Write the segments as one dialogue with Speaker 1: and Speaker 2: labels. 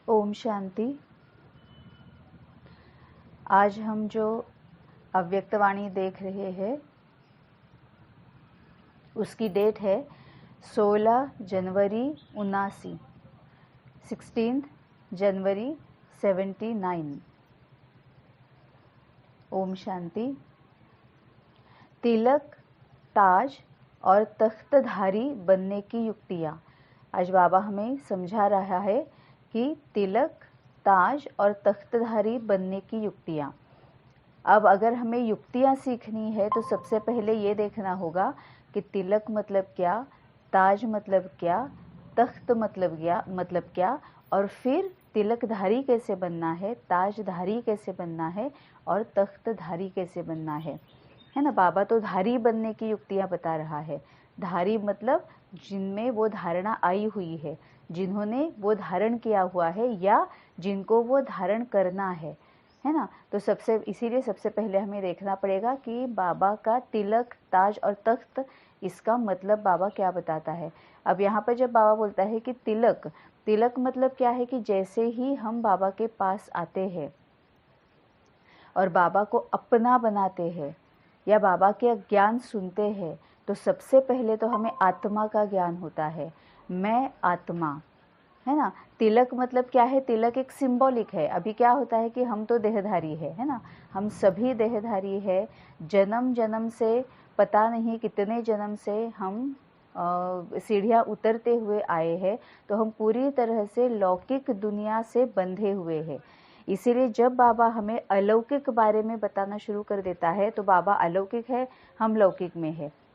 Speaker 1: ओम शांति। आज हम जो अव्यक्तवाणी देख रहे हैं उसकी डेट है 16 जनवरी 79, 16 जनवरी 79। ओम शांति। तिलक, ताज और तख्तधारी बनने की युक्तियाँ। आज बाबा हमें समझा रहा है कि तिलक, ताज और तख्तधारी बनने की युक्तियाँ। अब अगर हमें युक्तियाँ सीखनी है तो सबसे पहले ये देखना होगा कि तिलक मतलब क्या, ताज मतलब क्या, तख्त मतलब क्या, और फिर तिलकधारी कैसे बनना है, ताजधारी कैसे बनना है और तख्तधारी कैसे बनना है ना। बाबा तो धारी बनने की युक्तियाँ बता रहा है। धारी मतलब जिनमें वो धारणा आई हुई है, जिन्होंने वो धारण किया हुआ है या जिनको वो धारण करना है ना। तो इसीलिए सबसे पहले हमें देखना पड़ेगा कि बाबा का तिलक, ताज और तख्त, इसका मतलब बाबा क्या बताता है। अब यहाँ पर जब बाबा बोलता है कि तिलक, तिलक मतलब क्या है कि जैसे ही हम बाबा के पास आते हैं और बाबा को अपना बनाते हैं या बाबा के ज्ञान सुनते हैं तो सबसे पहले तो हमें आत्मा का ज्ञान होता है। मैं आत्मा, है ना। तिलक मतलब क्या है, तिलक एक सिंबॉलिक है। अभी क्या होता है कि हम तो देहधारी है ना, हम सभी देहधारी है। जन्म जन्म से, पता नहीं कितने जन्म से हम सीढ़ियाँ उतरते हुए आए हैं, तो हम पूरी तरह से लौकिक दुनिया से बंधे हुए हैं। इसीलिए जब बाबा हमें अलौकिक बारे में बताना शुरू कर देता है तो बाबा अलौकिक है, हम लौकिक में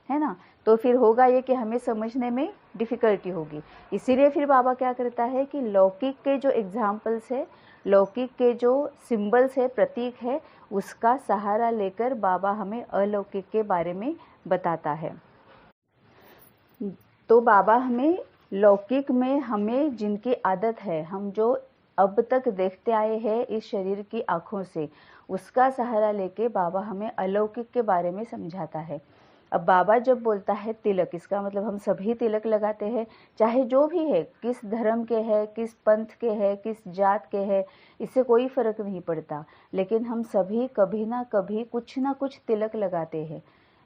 Speaker 1: है ना। तो फिर होगा ये कि हमें समझने में डिफ़िकल्टी होगी। इसीलिए फिर बाबा क्या करता है कि लौकिक के जो एग्जाम्पल्स है, लौकिक के जो सिंबल्स है, प्रतीक है, उसका सहारा लेकर बाबा हमें अलौकिक के बारे में बताता है। तो बाबा हमें लौकिक में हमें जिनकी आदत है, हम जो अब तक देखते आए हैं इस शरीर की आँखों से, उसका सहारा लेके बाबा हमें अलौकिक के बारे में समझाता है। अब बाबा जब बोलता है तिलक, इसका मतलब हम सभी तिलक लगाते हैं, चाहे जो भी है, किस धर्म के है, किस पंथ के है, किस जात के है, इससे कोई फर्क नहीं पड़ता, लेकिन हम सभी कभी ना कभी कुछ ना कुछ तिलक लगाते हैं,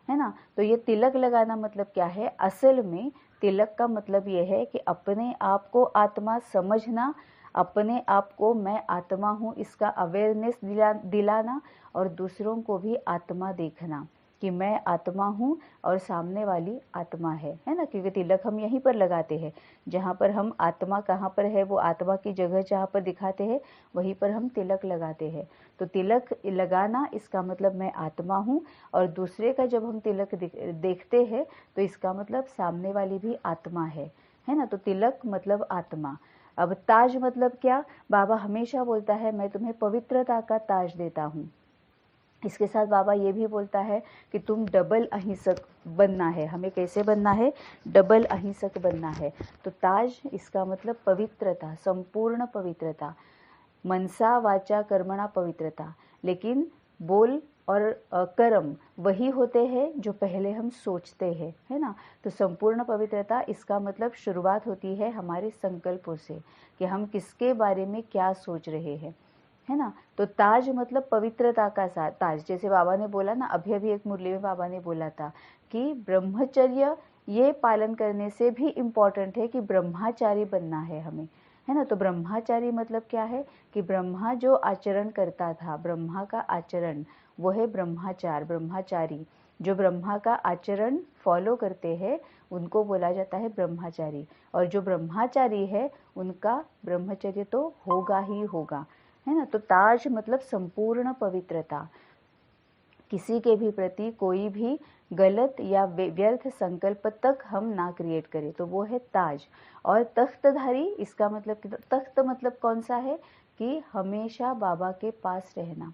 Speaker 1: है ना। तो ये तिलक लगाना मतलब क्या है, असल में तिलक का मतलब ये है कि अपने आप को आत्मा समझना, अपने आप को मैं आत्मा हूँ इसका अवेयरनेस दिलाना और दूसरों को भी आत्मा देखना कि मैं आत्मा हूँ और सामने वाली आत्मा है ना। क्योंकि तिलक हम यहीं पर लगाते हैं, जहाँ पर हम आत्मा कहाँ पर है, वो आत्मा की जगह जहाँ पर दिखाते हैं वहीं पर हम तिलक लगाते हैं। तो तिलक लगाना इसका मतलब मैं आत्मा हूँ, और दूसरे का जब हम तिलक देखते हैं तो इसका मतलब सामने वाली भी आत्मा है ना। तो तिलक मतलब आत्मा। अब ताज मतलब क्या, बाबा हमेशा बोलता है मैं तुम्हें पवित्रता का ताज देता हूँ। इसके साथ बाबा ये भी बोलता है कि तुम डबल अहिंसक बनना है। हमें कैसे बनना है, डबल अहिंसक बनना है। तो ताज इसका मतलब पवित्रता, संपूर्ण पवित्रता, मनसा वाचा कर्मणा पवित्रता। लेकिन बोल और कर्म वही होते हैं जो पहले हम सोचते हैं, है ना। तो संपूर्ण पवित्रता इसका मतलब शुरुआत होती है हमारे संकल्पों से कि हम किसके बारे में क्या सोच रहे हैं, है ना। तो ताज मतलब पवित्रता का साथ ताज, जैसे बाबा ने बोला ना, अभी अभी एक मुरली में बाबा ने बोला था कि ब्रह्मचर्य ये पालन करने से भी इम्पॉर्टेंट है कि ब्रह्मचारी बनना है हमें, है ना। तो ब्रह्मचारी मतलब क्या है कि ब्रह्मा जो आचरण करता था, ब्रह्मा का आचरण, वो है ब्रह्माचार, ब्रह्मचारी। जो ब्रह्मा का आचरण फॉलो करते हैं उनको बोला जाता है ब्रह्मचारी, और जो ब्रह्मचारी है उनका ब्रह्मचर्य तो होगा ही होगा, है ना। तो ताज मतलब संपूर्ण पवित्रता, किसी के भी प्रति कोई भी गलत या व्यर्थ संकल्प तक हम ना क्रिएट करें, तो वो है ताज। और तख्तधारी, इसका मतलब तख्त मतलब कौन सा है कि हमेशा बाबा के पास रहना।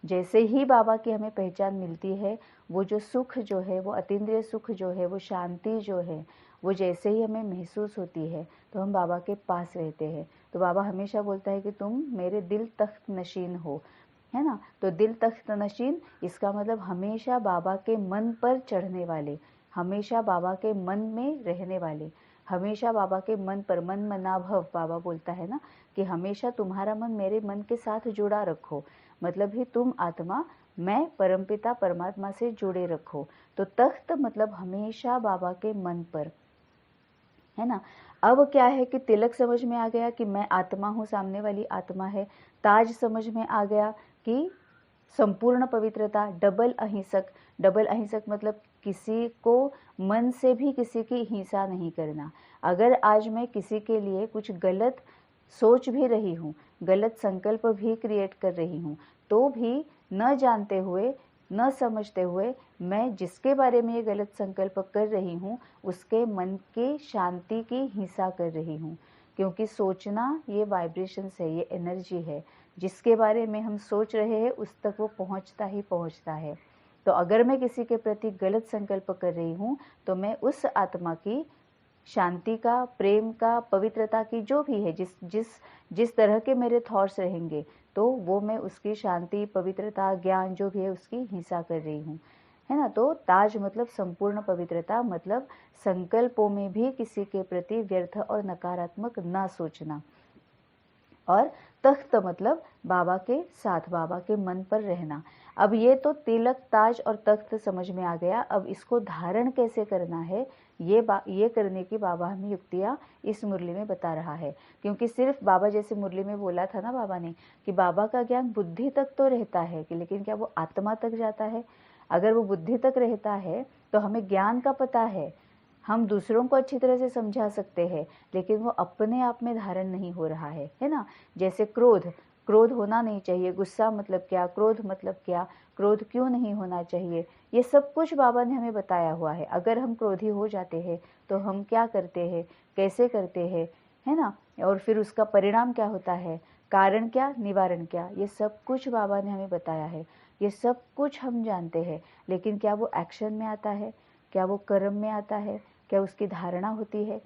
Speaker 1: जैसे ही बाबा की हमें पहचान मिलती है, वो जो सुख जो है, वो अतीन्द्रिय सुख जो है, वो शांति जो है, वो जैसे ही हमें महसूस होती है तो हम बाबा के पास रहते हैं। तो बाबा हमेशा बोलता है कि तुम मेरे दिल तख्त नशीन हो, है ना। तो दिल तख्त नशीन इसका मतलब हमेशा बाबा के मन पर चढ़ने वाले, हमेशा बाबा के मन में रहने वाले। हमेशा बाबा के मन पर, मन मना भव बाबा बोलता है ना कि हमेशा तुम्हारा मन मेरे मन के साथ जुड़ा रखो, मतलब ही तुम आत्मा मैं परमपिता परमात्मा से जुड़े रखो। तो तख्त मतलब हमेशा बाबा के मन पर, है ना। अब क्या है कि तिलक समझ में आ गया कि मैं आत्मा हूँ, सामने वाली आत्मा है। ताज समझ में आ गया कि संपूर्ण पवित्रता, डबल अहिंसक। डबल अहिंसक मतलब किसी को मन से भी किसी की हिंसा नहीं करना। अगर आज मैं किसी के लिए कुछ गलत सोच भी रही हूँ, गलत संकल्प भी क्रिएट कर रही हूँ, तो भी न जानते हुए, न समझते हुए मैं जिसके बारे में ये गलत संकल्प कर रही हूँ उसके मन की शांति की हिंसा कर रही हूँ। क्योंकि सोचना ये वाइब्रेशंस है, ये एनर्जी है। जिसके बारे में हम सोच रहे हैं उस तक वो पहुंचता ही पहुंचता है। तो अगर मैं किसी के प्रति गलत संकल्प कर रही हूँ तो मैं उस आत्मा की शांति का, प्रेम का, पवित्रता की, जो भी है, जिस जिस जिस तरह के मेरे थॉट्स रहेंगे तो वो मैं उसकी शांति, पवित्रता, ज्ञान जो भी है उसकी हिंसा कर रही हूँ, है ना। तो ताज मतलब संपूर्ण पवित्रता, मतलब संकल्पों में भी किसी के प्रति व्यर्थ और नकारात्मक ना सोचना। और तख्त मतलब बाबा के साथ, बाबा के मन पर रहना। अब ये तो तिलक, ताज और तख्त समझ में आ गया। अब इसको धारण कैसे करना है ये करने की बाबा हमें युक्तियाँ इस मुरली में बता रहा है। क्योंकि सिर्फ बाबा, जैसे मुरली में बोला था ना बाबा ने कि बाबा का ज्ञान बुद्धि तक तो रहता है कि लेकिन क्या वो आत्मा तक जाता है? अगर वो बुद्धि तक रहता है तो हमें ज्ञान का पता है, हम दूसरों को अच्छी तरह से समझा सकते हैं, लेकिन वो अपने आप में धारण नहीं हो रहा है ना। जैसे क्रोध, क्रोध होना नहीं चाहिए, गुस्सा मतलब क्या, क्रोध मतलब क्या, क्रोध क्यों नहीं होना चाहिए, ये सब कुछ बाबा ने हमें बताया हुआ है। अगर हम क्रोधी हो जाते हैं तो हम क्या करते हैं, कैसे करते हैं, है ना, और फिर उसका परिणाम क्या होता है, कारण क्या, निवारण क्या, ये सब कुछ बाबा ने हमें बताया है। ये सब कुछ हम जानते हैं, लेकिन क्या वो एक्शन में आता है, क्या वो कर्म में आता है, क्या उसकी धारणा होती है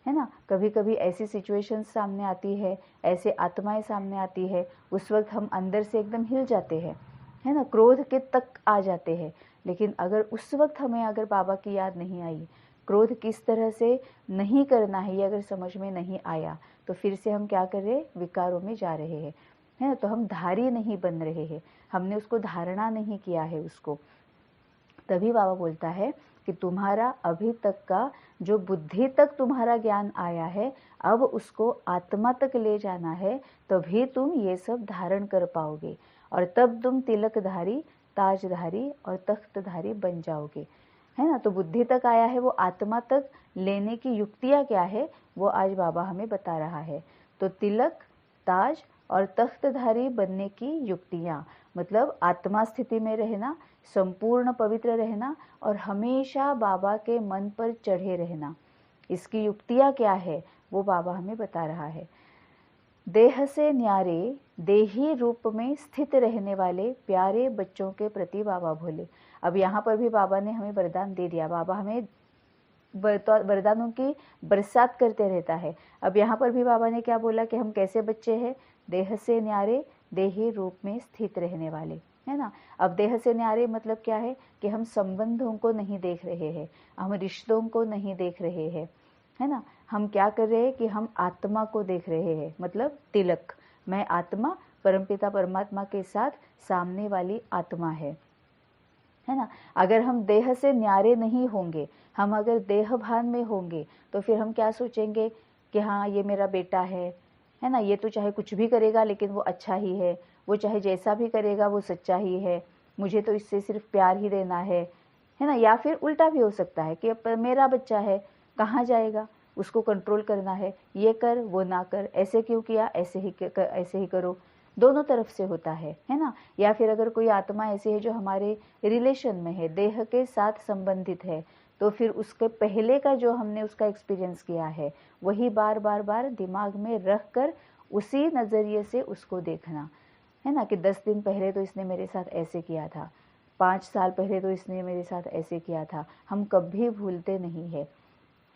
Speaker 1: ना। कभी कभी ऐसी सिचुएशंस सामने आती है, ऐसे आत्माएं सामने आती है, उस वक्त हम अंदर से एकदम हिल जाते हैं, है ना, क्रोध के तक आ जाते हैं। लेकिन अगर उस वक्त हमें अगर बाबा की याद नहीं आई, क्रोध किस तरह से नहीं करना है ये अगर समझ में नहीं आया, तो फिर से हम क्या कर रहे हैं, विकारों में जा रहे हैं, है ना। तो हम धारी नहीं बन रहे हैं, हमने उसको धारणा नहीं किया है उसको। तभी बाबा बोलता है कि तुम्हारा अभी तक का जो बुद्धि तक तुम्हारा ज्ञान आया है, अब उसको आत्मा तक ले जाना है, तभी तुम ये सब धारण कर पाओगे और तब तुम तिलकधारी, ताजधारी और तख्तधारी बन जाओगे, है ना। तो बुद्धि तक आया है, वो आत्मा तक लेने की युक्तियाँ क्या है वो आज बाबा हमें बता रहा है। तो तिलक, ताज और तख्तधारी बनने की युक्तियाँ मतलब आत्मा स्थिति में रहना, संपूर्ण पवित्र रहना और हमेशा बाबा के मन पर चढ़े रहना। इसकी युक्तियाँ क्या है वो बाबा हमें बता रहा है। देह से न्यारे, देही रूप में स्थित रहने वाले प्यारे बच्चों के प्रति बाबा बोले। अब यहाँ पर भी बाबा ने हमें वरदान दे दिया, बाबा हमें वरदानों की बरसात करते रहता है। अब यहाँ पर भी बाबा ने क्या बोला कि हम कैसे बच्चे हैं, देह से न्यारे, देही रूप में स्थित रहने वाले, है ना। अब देह से न्यारे मतलब क्या है कि हम संबंधों को नहीं देख रहे हैं, हम रिश्तों को नहीं देख रहे हैं, है ना। हम क्या कर रहे हैं कि हम आत्मा को देख रहे हैं, मतलब तिलक, मैं आत्मा परमपिता परमात्मा के साथ सामने वाली आत्मा है ना। अगर हम देह से न्यारे नहीं होंगे, हम अगर देह भान में होंगे तो फिर हम क्या सोचेंगे कि हाँ ये मेरा बेटा है ना, ये तो चाहे कुछ भी करेगा लेकिन वो अच्छा ही है, वो चाहे जैसा भी करेगा वो सच्चा ही है, मुझे तो इससे सिर्फ प्यार ही देना है ना। या फिर उल्टा भी हो सकता है कि मेरा बच्चा है, कहाँ जाएगा, उसको कंट्रोल करना है, ये कर वो ना कर, ऐसे क्यों किया, ऐसे ही करो। दोनों तरफ से होता है ना। या फिर अगर कोई आत्मा ऐसी है जो हमारे रिलेशन में है, देह के साथ संबंधित है, तो फिर उसके पहले का जो हमने उसका एक्सपीरियंस किया है वही बार बार बार दिमाग में रख कर उसी नज़रिए से उसको देखना, है ना। कि 10 दिन पहले तो इसने मेरे साथ ऐसे किया था, 5 साल पहले तो इसने मेरे साथ ऐसे किया था, हम कभी भूलते नहीं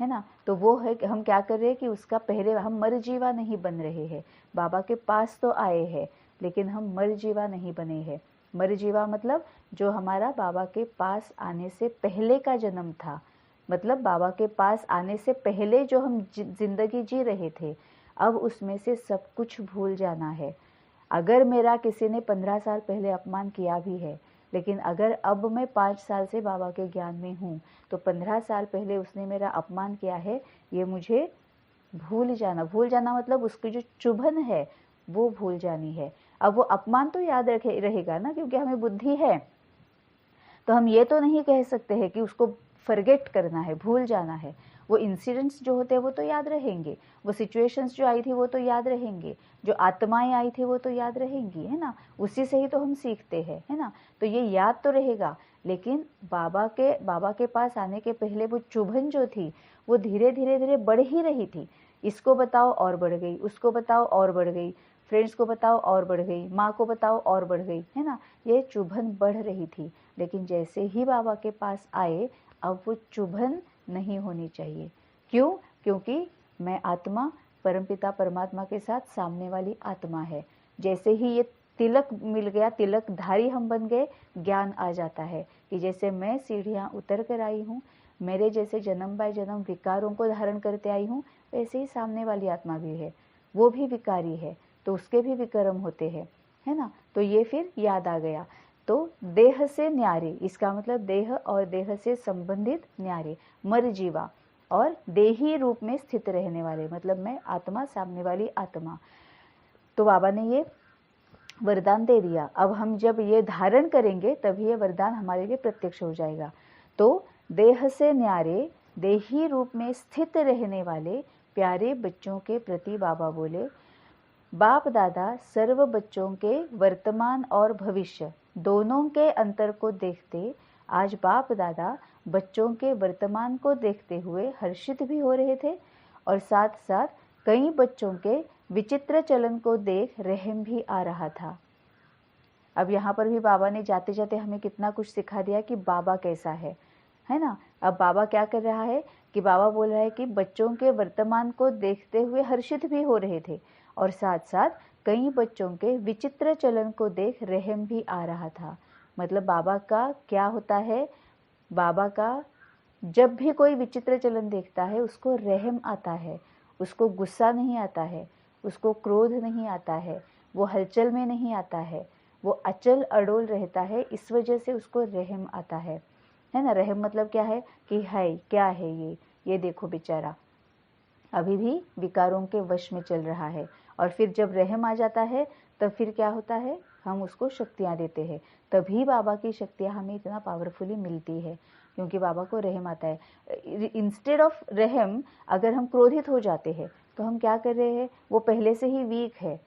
Speaker 1: है ना। तो वो है कि हम क्या कर रहे हैं कि उसका पहले हम मरजीवा नहीं बन रहे हैं, बाबा के पास तो आए हैं लेकिन हम मरजीवा नहीं बने हैं। मरजीवा मतलब जो हमारा बाबा के पास आने से पहले का जन्म था, मतलब बाबा के पास आने से पहले जो हम जिंदगी जी रहे थे, अब उसमें से सब कुछ भूल जाना है। अगर मेरा किसी ने 15 साल पहले अपमान किया भी है, लेकिन अगर अब मैं 5 साल से बाबा के ज्ञान में हूँ, तो 15 साल पहले उसने मेरा अपमान किया है, ये मुझे भूल जाना मतलब उसकी जो चुभन है वो भूल जानी है। अब वो अपमान तो याद रहेगा ना, क्योंकि हमें बुद्धि है, तो हम ये तो नहीं कह सकते हैं कि उसको फॉरगेट करना है, भूल जाना है। वो इंसिडेंट्स जो होते हैं वो तो याद रहेंगे, वो सिचुएशंस जो आई थी वो तो याद रहेंगे, जो आत्माएं आई थी वो तो याद रहेंगी, है ना। उसी से ही तो हम सीखते हैं, है ना। तो ये याद तो रहेगा, लेकिन बाबा के पास आने के पहले वो चुभन जो थी वो धीरे धीरे धीरे बढ़ ही रही थी। इसको बताओ और बढ़ गई, उसको बताओ और बढ़ गई, फ्रेंड्स को बताओ और बढ़ गई, माँ को बताओ और बढ़ गई, है ना। ये चुभन बढ़ रही थी। लेकिन जैसे ही बाबा के पास आए, अब वो चुभन नहीं होनी चाहिए। क्यों? क्योंकि मैं आत्मा परमपिता परमात्मा के साथ सामने वाली आत्मा है। जैसे ही ये तिलक मिल गया, तिलकधारी हम बन गए, ज्ञान आ जाता है कि जैसे मैं सीढ़ियाँ उतर कर आई हूँ, मेरे जैसे जन्म बाय जन्म विकारों को धारण करते आई हूँ, वैसे ही सामने वाली आत्मा भी है, वो भी विकारी है, तो उसके भी विक्रम होते हैं, है ना। तो ये फिर याद आ गया। तो देह से न्यारे, इसका मतलब देह और देह से संबंधित न्यारे, मर जीवा और देही रूप में स्थित रहने वाले, मतलब मैं आत्मा, सामने वाली आत्मा। तो बाबा ने ये वरदान दे दिया। अब हम जब ये धारण करेंगे तभी ये वरदान हमारे लिए प्रत्यक्ष हो जाएगा। तो देह से न्यारे, देही रूप में स्थित रहने वाले प्यारे बच्चों के प्रति बाबा बोले, बाप दादा सर्व बच्चों के वर्तमान और भविष्य दोनों के अंतर को देखते आज बाप दादा बच्चों के वर्तमान को देखते हुए हर्षित भी हो रहे थे, और साथ साथ कई बच्चों के विचित्र चलन को देख रहम भी आ रहा था। अब यहाँ पर भी बाबा ने जाते जाते हमें कितना कुछ सिखा दिया कि बाबा कैसा है ना। अब बाबा क्या कर रहा है कि बाबा बोल रहा है कि बच्चों के वर्तमान को देखते हुए हर्षित भी हो रहे थे, और साथ साथ कई बच्चों के विचित्र चलन को देख रहम भी आ रहा था। मतलब बाबा का क्या होता है, बाबा का जब भी कोई विचित्र चलन देखता है उसको रहम आता है, उसको गुस्सा नहीं आता है, उसको क्रोध नहीं आता है, वो हलचल में नहीं आता है, वो अचल अडोल रहता है, इस वजह से उसको रहम आता है ना। रहम मतलब क्या है कि हाय क्या है ये देखो बेचारा अभी भी विकारों के वश में चल रहा है। और फिर जब रहम आ जाता है तब फिर क्या होता है, हम उसको शक्तियाँ देते हैं, तभी बाबा की शक्तियाँ हमें इतना पावरफुली मिलती है, क्योंकि बाबा को रहम आता है। इंस्टेड ऑफ रहम अगर हम क्रोधित हो जाते हैं तो हम क्या कर रहे हैं, वो पहले से ही वीक है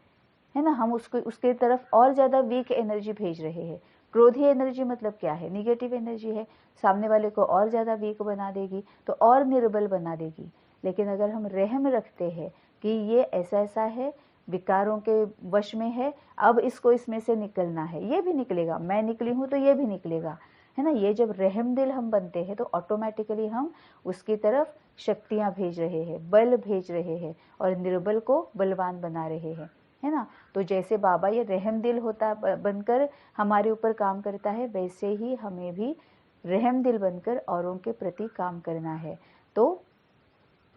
Speaker 1: ना, हम उसको उसके तरफ और ज़्यादा वीक एनर्जी भेज रहे हैं। क्रोधी एनर्जी मतलब क्या है, निगेटिव एनर्जी है, सामने वाले को और ज़्यादा वीक बना देगी, तो और निर्बल बना देगी। लेकिन अगर हम रहम रखते हैं कि ये ऐसा ऐसा है, विकारों के वश में है, अब इसको इसमें से निकलना है, ये भी निकलेगा, मैं निकली हूँ तो ये भी निकलेगा, है ना। ये जब रहम दिल हम बनते हैं तो ऑटोमेटिकली हम उसकी तरफ शक्तियाँ भेज रहे हैं, बल भेज रहे हैं, और निर्बल को बलवान बना रहे हैं, है ना। तो जैसे बाबा ये रहम दिल होता बनकर हमारे ऊपर काम करता है, वैसे ही हमें भी रहम दिल बनकर औरों के प्रति काम करना है। तो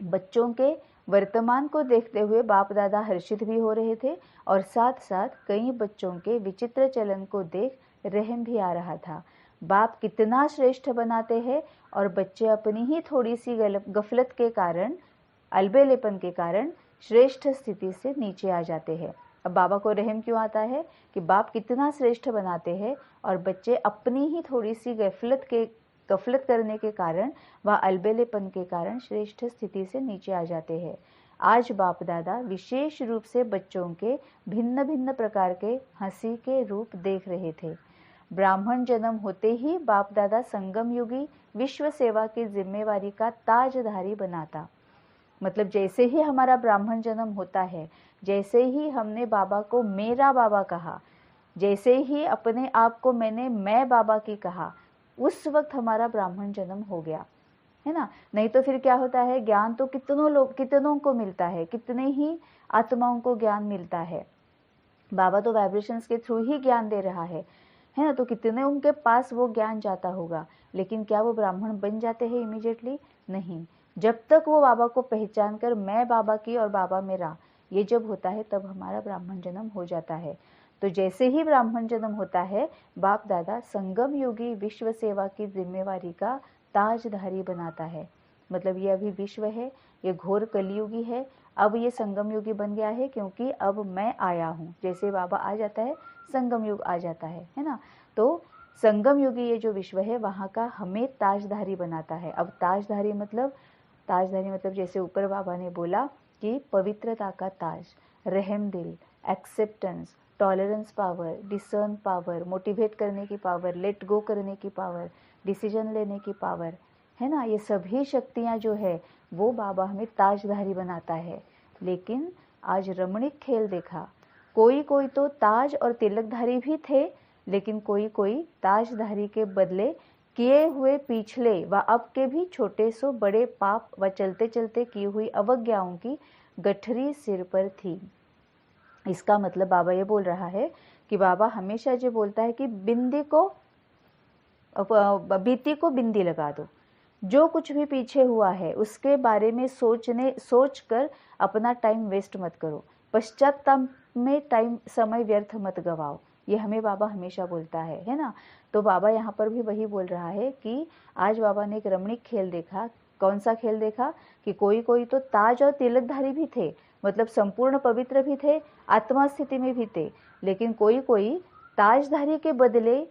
Speaker 1: बच्चों के वर्तमान को देखते हुए बाप दादा हर्षित भी हो रहे थे, और साथ साथ कई बच्चों के विचित्र चलन को देख रहम भी आ रहा था। बाप कितना श्रेष्ठ बनाते हैं, और बच्चे अपनी ही थोड़ी सी गफलत के कारण, अलबेलेपन के कारण श्रेष्ठ स्थिति से नीचे आ जाते हैं। अब बाबा को रहम क्यों आता है कि बाप कितना श्रेष्ठ बनाते हैं, और बच्चे अपनी ही थोड़ी सी गफलत करने के कारण व अलबेलेपन के कारण श्रेष्ठ स्थिति से नीचे आ जाते हैं। आज बाप दादा विशेष रूप से बच्चों के भिन्न भिन्न प्रकार के हंसी के रूप देख रहे थे। ब्राह्मण जन्म होते ही बाप दादा संगम युगी विश्व सेवा की जिम्मेवारी का ताजधारी बनाता। मतलब जैसे ही हमारा ब्राह्मण जन्म होता है, जैसे ही हमने बाबा को मेरा बाबा कहा, जैसे ही अपने आप को मैंने मैं बाबा की कहा, उस वक्त हमारा ब्राह्मण जन्म हो गया, है ना। नहीं तो फिर क्या होता है, ज्ञान तो कितनों को मिलता है, कितने ही आत्माओं को ज्ञान मिलता है, बाबा तो वाइब्रेशंस के थ्रू ही ज्ञान दे रहा है, है ना। तो कितने उनके पास वो ज्ञान जाता होगा, लेकिन क्या वो ब्राह्मण बन जाते हैं इमीडिएटली? नहीं। जब तक वो बाबा को पहचान कर मैं बाबा की और बाबा मेरा, ये जब होता है तब हमारा ब्राह्मण जन्म हो जाता है। तो जैसे ही ब्राह्मण जन्म होता है, बाप दादा संगम योगी विश्व सेवा की जिम्मेवारी का ताजधारी बनाता है। मतलब ये अभी विश्व है, ये घोर कलयुगी है, अब ये संगम युगी बन गया है, क्योंकि अब मैं आया हूँ। जैसे बाबा आ जाता है, संगम युग आ जाता है ना। तो संगम युगी ये जो विश्व है, वहाँ का हमें ताजधारी बनाता है। अब ताजधारी मतलब जैसे ऊपर बाबा ने बोला कि पवित्रता का ताज, रहम दिल, acceptance, tolerance power, discern power, motivate करने की पावर, लेट गो करने की पावर, डिसीजन लेने की पावर, है ना। ये सभी शक्तियाँ जो है वो बाबा हमें ताजधारी बनाता है। लेकिन आज रमणीक खेल देखा, कोई कोई तो ताज और तिलकधारी भी थे, लेकिन कोई कोई ताजधारी के बदले किए हुए पिछले व अब के भी छोटे सो बड़े पाप व चलते चलते की हुई अवज्ञाओं की गठरी सिर पर थी। इसका मतलब बाबा ये बोल रहा है कि बाबा हमेशा जो बोलता है कि बीती को बिंदी लगा दो। जो कुछ भी पीछे हुआ है उसके बारे में सोच कर अपना टाइम वेस्ट मत करो, पश्चाताप में समय व्यर्थ मत गवाओ। ये हमें बाबा हमेशा बोलता है ना। तो बाबा यहाँ पर भी वही बोल रहा है कि आज बाबा ने एक रमणीक खेल देखा। कौन सा खेल देखा? कि कोई कोई तो ताज और तिलकधारी भी थे, मतलब संपूर्ण पवित्र भी थे, आत्मा स्थिति में भी थे, लेकिन कोई कोई ताजधारी के बदले,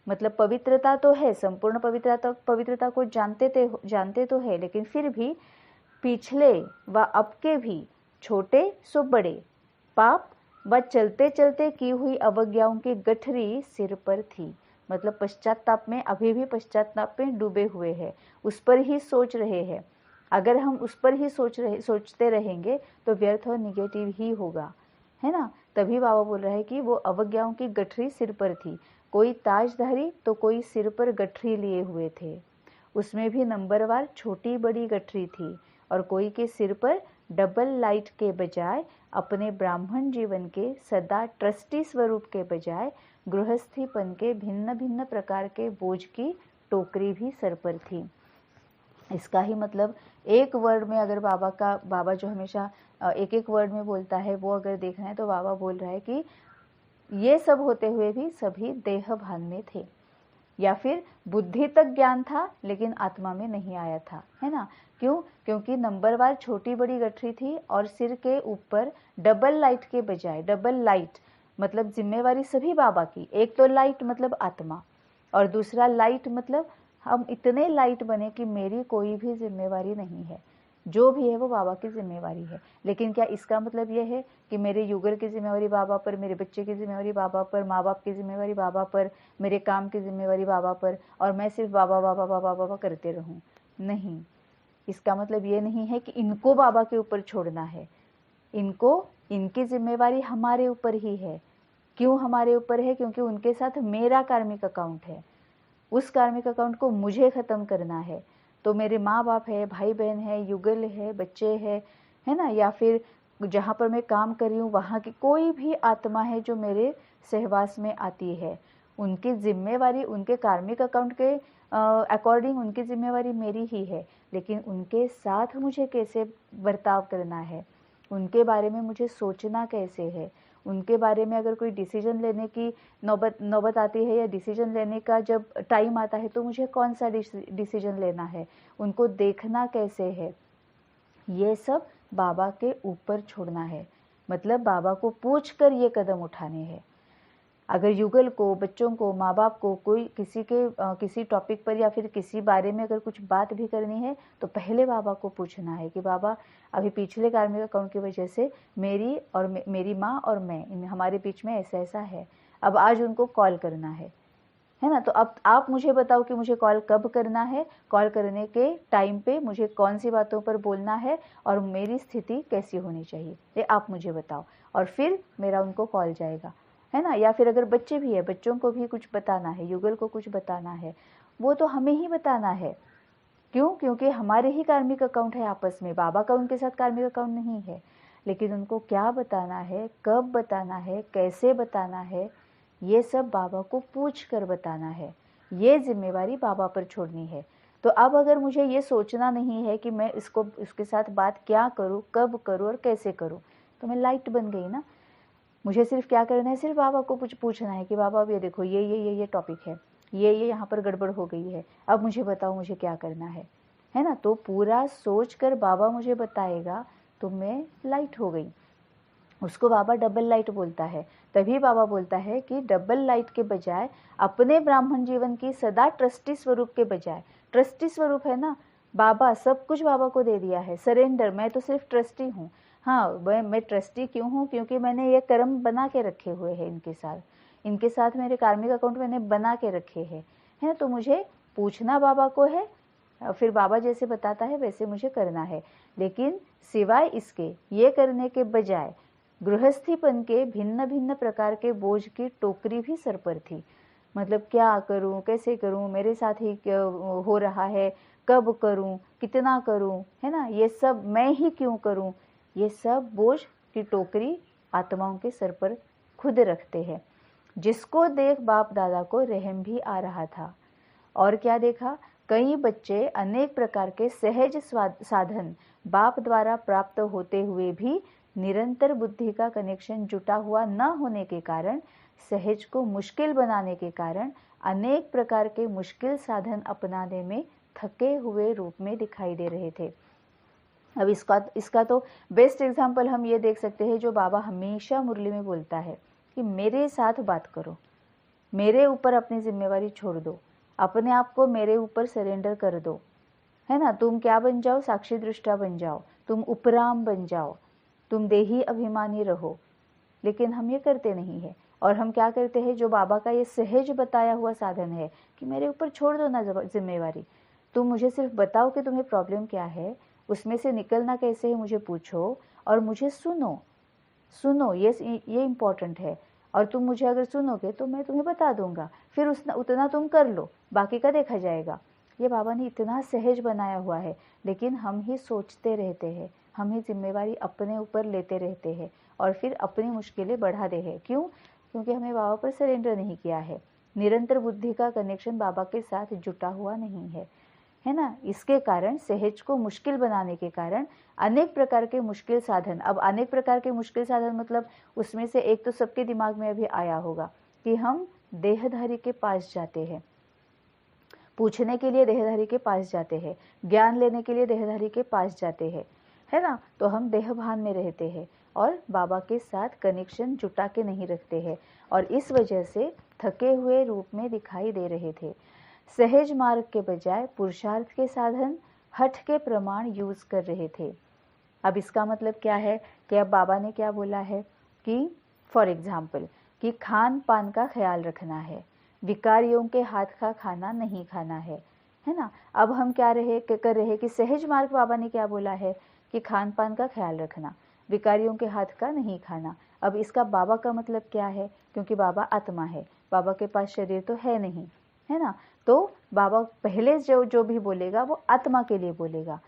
Speaker 1: मतलब पवित्रता तो है, संपूर्ण पवित्रता को जानते तो है, लेकिन फिर भी पिछले व अब के भी छोटे सो बड़े पाप व चलते चलते की हुई अवज्ञाओं की गठरी सिर पर थी। मतलब पश्चाताप में, अभी भी पश्चाताप में डूबे हुए हैं, उस पर ही सोच रहे हैं। अगर हम उस पर ही सोचते रहेंगे तो व्यर्थ और निगेटिव ही होगा, है ना। तभी बाबा बोल रहे हैं कि वो अवज्ञाओं की गठरी सिर पर थी। कोई ताजधारी तो कोई सिर पर गठरी लिए हुए थे, उसमें भी नंबरवार छोटी बड़ी गठरी थी। और कोई के सिर पर डबल लाइट के बजाय, अपने ब्राह्मण जीवन के सदा ट्रस्टी स्वरूप के बजाय, गृहस्थीपन के भिन्न भिन्न प्रकार के बोझ की टोकरी भी सर पर थी। इसका ही मतलब एक वर्ड में, अगर बाबा जो हमेशा एक एक वर्ड में बोलता है, वो अगर देखना है तो बाबा बोल रहा है कि ये सब होते हुए भी सभी देह भान में थे, या फिर बुद्धि तक ज्ञान था लेकिन आत्मा में नहीं आया था, है ना। क्यों? क्योंकि नंबरवार छोटी बड़ी गठरी थी और सिर के ऊपर डबल लाइट के बजाय, डबल लाइट मतलब जिम्मेवारी सभी बाबा की। एक तो लाइट मतलब आत्मा, और दूसरा लाइट मतलब हम इतने लाइट बने कि मेरी कोई भी जिम्मेवारी नहीं है, जो भी है वो बाबा की जिम्मेवारी है। लेकिन क्या इसका मतलब यह है कि मेरे युगल की जिम्मेवारी बाबा पर, मेरे बच्चे की जिम्मेवारी बाबा पर, माँ बाप की जिम्मेवारी बाबा पर, मेरे काम की जिम्मेवारी बाबा पर, और मैं सिर्फ बाबा बाबा बाबा बाबा करते रहूं? नहीं, इसका मतलब ये नहीं है कि इनको बाबा के ऊपर छोड़ना है। इनकी जिम्मेवारी हमारे ऊपर ही है। क्यों हमारे ऊपर है? क्योंकि उनके साथ मेरा कार्मिक अकाउंट है, उस कार्मिक अकाउंट को मुझे ख़त्म करना है। तो मेरे माँ बाप है, भाई बहन है, युगल है, बच्चे है ना, या फिर जहाँ पर मैं काम कर रही हूँ वहाँ की कोई भी आत्मा है जो मेरे सहवास में आती है, उनकी जिम्मेवारी, उनके कार्मिक अकाउंट के अकॉर्डिंग उनकी जिम्मेवारी मेरी ही है। लेकिन उनके साथ मुझे कैसे बर्ताव करना है, उनके बारे में मुझे सोचना कैसे है, उनके बारे में अगर कोई डिसीजन लेने की नौबत आती है, या डिसीजन लेने का जब टाइम आता है, तो मुझे कौन सा डिसीजन लेना है, उनको देखना कैसे है, ये सब बाबा के ऊपर छोड़ना है। मतलब बाबा को पूछ कर ये कदम उठाने हैं। अगर युगल को, बच्चों को, माँ बाप को कोई किसी टॉपिक पर या फिर किसी बारे में अगर कुछ बात भी करनी है, तो पहले बाबा को पूछना है कि बाबा, अभी पिछले कार्मिक अकाउंट की वजह से मेरी माँ और मैं, हमारे बीच में ऐसा ऐसा है, अब आज उनको कॉल करना है ना। तो अब आप मुझे बताओ कि मुझे कॉल कब करना है, कॉल करने के टाइम पे मुझे कौन सी बातों पर बोलना है, और मेरी स्थिति कैसी होनी चाहिए, ये आप मुझे बताओ, और फिर मेरा उनको कॉल जाएगा, है ना। या फिर अगर बच्चे भी है, बच्चों को भी कुछ बताना है, युगल को कुछ बताना है, वो तो हमें ही बताना है। क्यों? क्योंकि हमारे ही कार्मिक अकाउंट है आपस में, बाबा का उनके साथ कार्मिक अकाउंट नहीं है। लेकिन उनको क्या बताना है, कब बताना है, कैसे बताना है, ये सब बाबा को पूछ कर बताना है, ये जिम्मेवारी बाबा पर छोड़नी है। तो अब अगर मुझे ये सोचना नहीं है कि मैं इसके साथ बात क्या करूँ, कब करूँ और कैसे करूँ, तो मैं लाइट बन गई ना। मुझे सिर्फ क्या करना है, सिर्फ बाबा को कुछ पूछना है कि बाबा अब ये देखो ये टॉपिक है, ये यहाँ पर गड़बड़ हो गई है, अब मुझे बताओ मुझे क्या करना है ना। तो पूरा सोच कर बाबा मुझे बताएगा तो मैं लाइट हो गई। उसको बाबा डबल लाइट बोलता है। तभी बाबा बोलता है कि डबल लाइट के बजाय अपने ब्राह्मण जीवन की सदा ट्रस्टी स्वरूप के बजाय, ट्रस्टी स्वरूप है ना, बाबा सब कुछ बाबा को दे दिया है, सरेंडर, मैं तो सिर्फ ट्रस्टी हूँ। हाँ, मैं ट्रस्टी क्यों हूँ, क्योंकि मैंने ये कर्म बना के रखे हुए हैं इनके साथ मेरे कार्मिक अकाउंट मैंने बना के रखे हैं, है। तो मुझे पूछना बाबा को है, फिर बाबा जैसे बताता है वैसे मुझे करना है। लेकिन सिवाय इसके ये करने के बजाय गृहस्थीपन के भिन्न भिन्न प्रकार के बोझ की टोकरी भी सर पर थी। मतलब क्या करूं, कैसे करूं, मेरे साथ ही हो रहा है, कब करूं, कितना करूं, है ना, ये सब मैं ही क्यों करूं, ये सब बोझ की टोकरी आत्माओं के सर पर खुद रखते हैं। जिसको देख बाप दादा को रहम भी आ रहा था। और क्या देखा, कई बच्चे अनेक प्रकार के सहज साधन बाप द्वारा प्राप्त होते हुए भी निरंतर बुद्धि का कनेक्शन जुटा हुआ न होने के कारण, सहज को मुश्किल बनाने के कारण अनेक प्रकार के मुश्किल साधन अपनाने में थके हुए रूप में दिखाई दे रहे थे। अब इसका तो बेस्ट एग्जाम्पल हम ये देख सकते हैं जो बाबा हमेशा मुरली में बोलता है कि मेरे साथ बात करो, मेरे ऊपर अपनी जिम्मेवारी छोड़ दो, अपने आप को मेरे ऊपर सरेंडर कर दो, है ना। तुम क्या बन जाओ, साक्षी दृष्टा बन जाओ, तुम उपराम बन जाओ, तुम देही अभिमानी रहो। लेकिन हम ये करते नहीं है। और हम क्या करते हैं, जो बाबा का ये सहज बताया हुआ साधन है कि मेरे ऊपर छोड़ दो ना जिम्मेवारी, तुम मुझे सिर्फ बताओ कि तुम्हें प्रॉब्लम क्या है, उसमें से निकलना कैसे है मुझे पूछो, और मुझे सुनो, ये इम्पोर्टेंट है। और तुम मुझे अगर सुनोगे तो मैं तुम्हें बता दूंगा, फिर उतना तुम कर लो, बाकी का देखा जाएगा। ये बाबा ने इतना सहज बनाया हुआ है, लेकिन हम ही सोचते रहते हैं, हम ही जिम्मेवारी अपने ऊपर लेते रहते हैं और फिर अपनी मुश्किलें बढ़ाते हैं। क्यों? क्योंकि हमें बाबा पर सरेंडर नहीं किया है, निरंतर बुद्धि का कनेक्शन बाबा के साथ जुटा हुआ नहीं है ना। इसके कारण, सहज को मुश्किल बनाने के कारण अनेक प्रकार के मुश्किल साधन, अब अनेक प्रकार के मुश्किल साधन मतलब उसमें से एक तो सबके दिमाग में अभी आया होगा कि हम देहधारी के पास जाते हैं, पूछने के लिए देहधारी के पास जाते हैं, ज्ञान लेने के लिए देहधारी के पास जाते हैं, है ना। तो हम देह भान में रहते हैं और बाबा के साथ कनेक्शन जुटा के नहीं रखते हैं, और इस वजह से थके हुए रूप में दिखाई दे रहे थे। सहज मार्ग के बजाय पुरुषार्थ के साधन, हठ के प्रमाण यूज कर रहे थे। अब इसका मतलब क्या है कि अब बाबा ने क्या बोला है कि फॉर एग्जाम्पल कि खान पान का ख्याल रखना है, विकारियों के हाथ का खाना नहीं खाना है ना। अब हम क्या कर रहे कि सहज मार्ग बाबा ने क्या बोला है कि खान पान का ख्याल रखना, विकारियों के हाथ का नहीं खाना। अब इसका बाबा का मतलब क्या है, क्योंकि बाबा आत्मा है, बाबा के पास शरीर तो है नहीं, है ना। तो बाबा पहले जो भी बोलेगा वो आत्मा के लिए बोलेगा,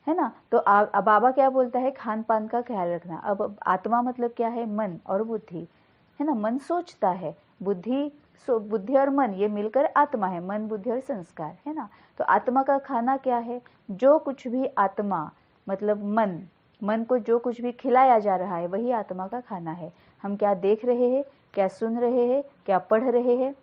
Speaker 1: है ना। तो अब बाबा क्या बोलता है, खान पान का ख्याल रखना। अब आत्मा मतलब क्या है, मन और बुद्धि, है ना। मन सोचता है, बुद्धि और मन ये मिलकर आत्मा है, मन बुद्धि और संस्कार, है ना। तो आत्मा का खाना क्या है, जो कुछ भी आत्मा मतलब मन को जो कुछ भी खिलाया जा रहा है वही आत्मा का खाना है। हम क्या देख रहे हैं, क्या सुन रहे हैं, क्या पढ़ रहे हैं,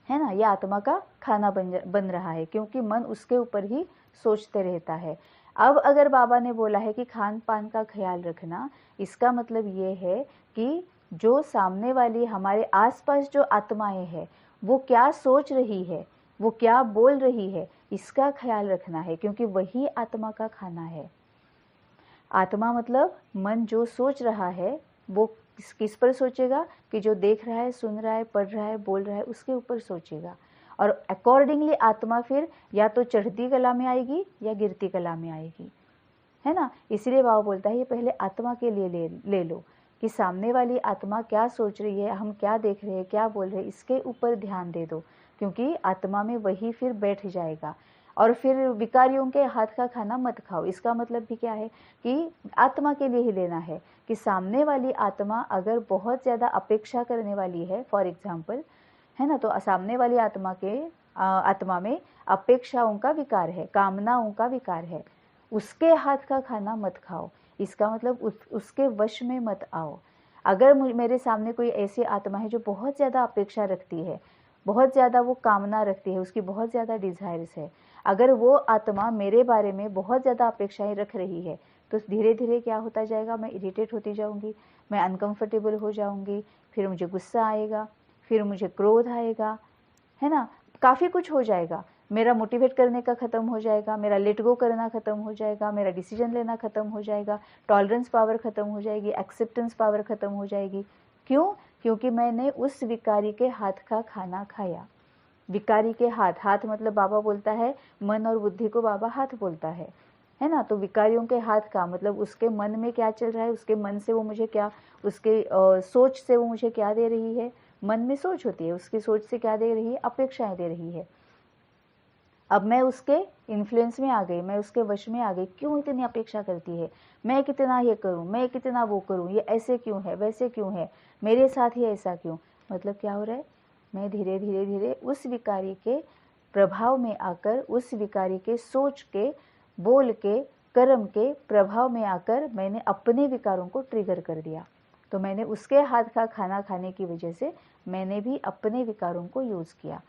Speaker 1: है ना, ये आत्मा का खाना बन रहा है, क्योंकि मन उसके ऊपर ही सोचते रहता है। अब अगर बाबा ने बोला है कि खान पान का ख्याल रखना, इसका मतलब ये है कि जो सामने वाली हमारे आसपास जो आत्माएं हैं वो क्या सोच रही है, वो क्या बोल रही है, इसका ख्याल रखना है, क्योंकि वही आत्मा का खाना है। आत्मा मतलब मन जो सोच रहा है वो किस पर सोचेगा, कि जो देख रहा है, सुन रहा है, पढ़ रहा है, बोल रहा है, उसके ऊपर सोचेगा। और अकॉर्डिंगली आत्मा फिर या तो चढ़ती कला में आएगी या गिरती कला में आएगी, है ना। इसलिए बाबा बोलता है ये पहले आत्मा के लिए ले लो कि सामने वाली आत्मा क्या सोच रही है, हम क्या देख रहे हैं, क्या बोल रहे हैं, इसके ऊपर ध्यान दे दो, क्योंकि आत्मा में वही फिर बैठ जाएगा। और फिर विकारियों के हाथ का खाना मत खाओ। इसका मतलब भी क्या है कि आत्मा के लिए ही लेना है कि सामने वाली आत्मा अगर बहुत ज़्यादा अपेक्षा करने वाली है, फॉर एग्जाम्पल, है ना, तो सामने वाली आत्मा में अपेक्षाओं का विकार है, कामनाओं का विकार है, उसके हाथ का खाना मत खाओ। इसका मतलब उसके वश में मत आओ। अगर मेरे सामने कोई ऐसी आत्मा है जो बहुत ज़्यादा अपेक्षा रखती है, बहुत ज़्यादा वो कामना रखती है, उसकी बहुत ज़्यादा डिज़ायर्स है, अगर वो आत्मा मेरे बारे में बहुत ज़्यादा अपेक्षाएं रख रही है, तो धीरे धीरे क्या होता जाएगा, मैं इरिटेट होती जाऊंगी, मैं अनकंफर्टेबल हो जाऊंगी, फिर मुझे गुस्सा आएगा, फिर मुझे क्रोध आएगा, है ना, काफ़ी कुछ हो जाएगा। मेरा मोटिवेट करने का ख़त्म हो जाएगा, मेरा लेट गो करना ख़त्म हो जाएगा, मेरा डिसीजन लेना ख़त्म हो जाएगा, टॉलरेंस पावर ख़त्म हो जाएगी, एक्सेप्टेंस पावर ख़त्म हो जाएगी। क्यों? क्योंकि मैंने उस विकारी के हाथ का खाना खाया। विकारी के हाथ मतलब बाबा बोलता है मन और बुद्धि को बाबा हाथ बोलता है ना। तो विकारियों के हाथ का मतलब उसके मन में क्या चल रहा है, उसके मन से वो मुझे क्या, उसके सोच से वो मुझे क्या दे रही है। मन में सोच होती है, उसकी सोच से क्या दे रही है, अपेक्षाएं दे रही है। अब मैं उसके इन्फ्लुएंस में आ गई, मैं उसके वश में आ गई। क्यों इतनी अपेक्षा करती है, मैं कितना ये करूं, मैं कितना वो करूं, ये ऐसे क्यों है, वैसे क्यों है, मेरे साथ ही ऐसा क्यों। मतलब क्या हो रहा है, मैं धीरे धीरे धीरे उस विकारी के प्रभाव में आकर, उस विकारी के सोच के, बोल के, कर्म के प्रभाव में आकर मैंने अपने विकारों को ट्रिगर कर दिया। तो मैंने उसके हाथ का खाना खाने की वजह से मैंने भी अपने विकारों को यूज़ किया।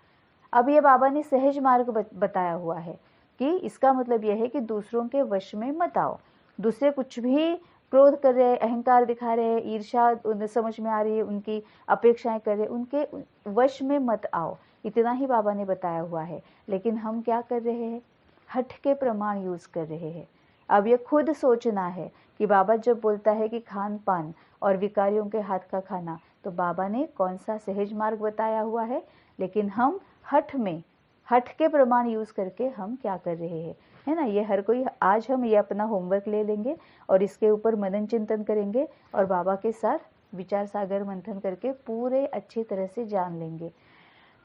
Speaker 1: अब ये बाबा ने सहज मार्ग बताया हुआ है कि इसका मतलब यह है कि दूसरों के वश में मत आओ। दूसरे कुछ भी क्रोध कर रहे हैं, अहंकार दिखा रहे हैं, ईर्ष्या समझ में आ रही है, उनकी अपेक्षाएं कर रहे हैं, उनके वश में मत आओ। इतना ही बाबा ने बताया हुआ है। लेकिन हम क्या कर रहे हैं, हठ के प्रमाण यूज कर रहे हैं। अब ये खुद सोचना है कि बाबा जब बोलता है कि खान पान और विकारियों के हाथ का खाना, तो बाबा ने कौन सा सहज मार्ग बताया हुआ है। लेकिन हम हठ के प्रमाण यूज करके हम क्या कर रहे हैं, है ना। ये हर कोई, आज हम ये अपना होमवर्क ले लेंगे और इसके ऊपर मनन चिंतन करेंगे और बाबा के साथ विचार सागर मंथन करके पूरे अच्छी तरह से जान लेंगे।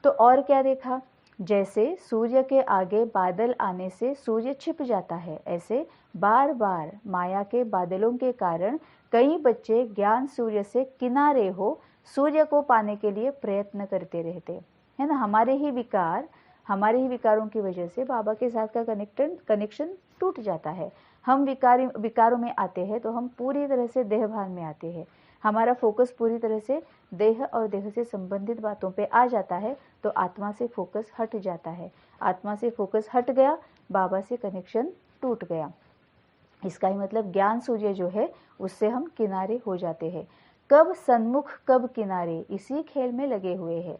Speaker 1: तो और क्या देखा, जैसे सूर्य के आगे बादल आने से सूर्य छिप जाता है, ऐसे बार बार माया के बादलों के कारण कई बच्चे ज्ञान सूर्य से किनारे हो सूर्य को पाने के लिए प्रयत्न करते रहते, है ना। हमारे ही विकारों की वजह से बाबा के साथ का कनेक्शन टूट जाता है। हम विकारों में आते हैं तो हम पूरी तरह से देह भान में आते हैं। हमारा फोकस पूरी तरह से देह और देह से संबंधित बातों पे आ जाता है, तो आत्मा से फोकस हट जाता है। आत्मा से फोकस हट गया, बाबा से कनेक्शन टूट गया। इसका ही मतलब ज्ञान सूर्य जो है उससे हम किनारे हो जाते हैं। कब सन्मुख कब किनारे, इसी खेल में लगे हुए हैं।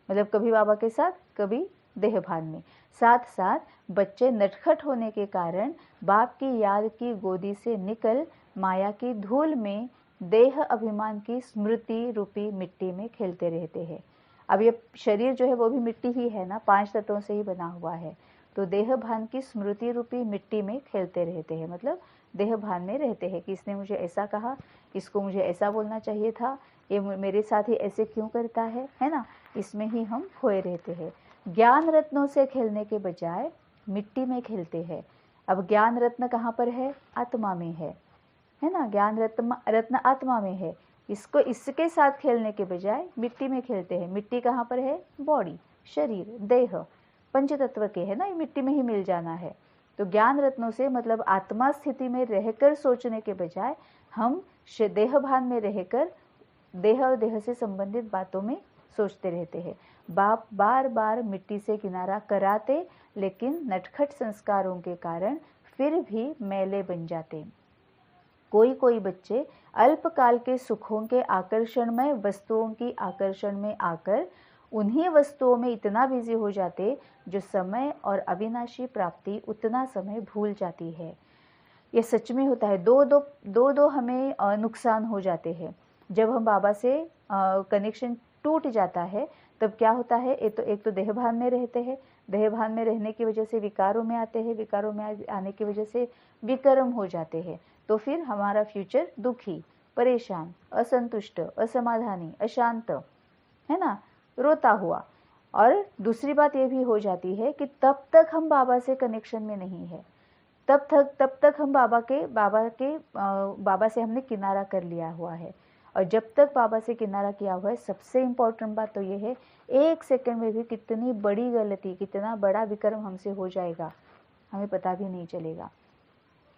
Speaker 1: मतलब कभी बाबा के साथ, कभी देह भान में। साथ साथ बच्चे नटखट होने के कारण बाप की याद की गोदी से निकल माया की धूल में देह अभिमान की स्मृति रूपी मिट्टी में खेलते रहते हैं। अब ये शरीर जो है वो भी मिट्टी ही है ना, 5 तत्वों से ही बना हुआ है। तो देह भान की स्मृति रूपी मिट्टी में खेलते रहते हैं, मतलब देह भान में रहते हैं कि इसने मुझे ऐसा कहा, इसको मुझे ऐसा बोलना चाहिए था, ये मेरे साथ ही ऐसे क्यों करता है ना। इसमें ही हम खोए रहते हैं। ज्ञान रत्नों से खेलने के बजाय मिट्टी में खेलते हैं। अब ज्ञान रत्न कहाँ पर है, आत्मा में है ना। ज्ञान रत्न आत्मा में है। इसके साथ खेलने के बजाय मिट्टी में खेलते हैं। मिट्टी कहाँ पर है, बॉडी, शरीर, देह, पंच तत्व के है ना, ये मिट्टी में ही मिल जाना है। तो ज्ञान रत्नों से मतलब आत्मा स्थिति में रहकर सोचने के बजाय हम देह भान में रहकर देह और देह से संबंधित बातों में सोचते रहते हैं। बाप बार बार मिट्टी से किनारा कराते, लेकिन नटखट संस्कारों के कारण फिर भी मैले बन जाते। कोई कोई बच्चे अल्पकाल के सुखों के आकर्षण में, वस्तुओं की आकर्षण में आकर उन्हीं वस्तुओं में इतना बिजी हो जाते जो समय और अविनाशी प्राप्ति उतना समय भूल जाती है। ये सच में होता है। दो हमें नुकसान हो जाते हैं। जब हम बाबा से कनेक्शन टूट जाता है तब क्या होता है, एक तो देह भान में रहते हैं, देह भान में रहने की वजह से विकारों में आते हैं, विकारों में आने की वजह से विकर्म हो जाते हैं। तो फिर हमारा फ्यूचर दुखी, परेशान, असंतुष्ट, असमाधानी, अशांत, है ना, रोता हुआ। और दूसरी बात ये भी हो जाती है कि तब तक हम बाबा से कनेक्शन में नहीं है, तब तक हम बाबा से हमने किनारा कर लिया हुआ है। और जब तक बाबा से किनारा किया हुआ है, सबसे इम्पोर्टेंट बात तो ये है, 1 सेकंड में भी कितनी बड़ी गलती, कितना बड़ा विकर्म हमसे हो जाएगा, हमें पता भी नहीं चलेगा।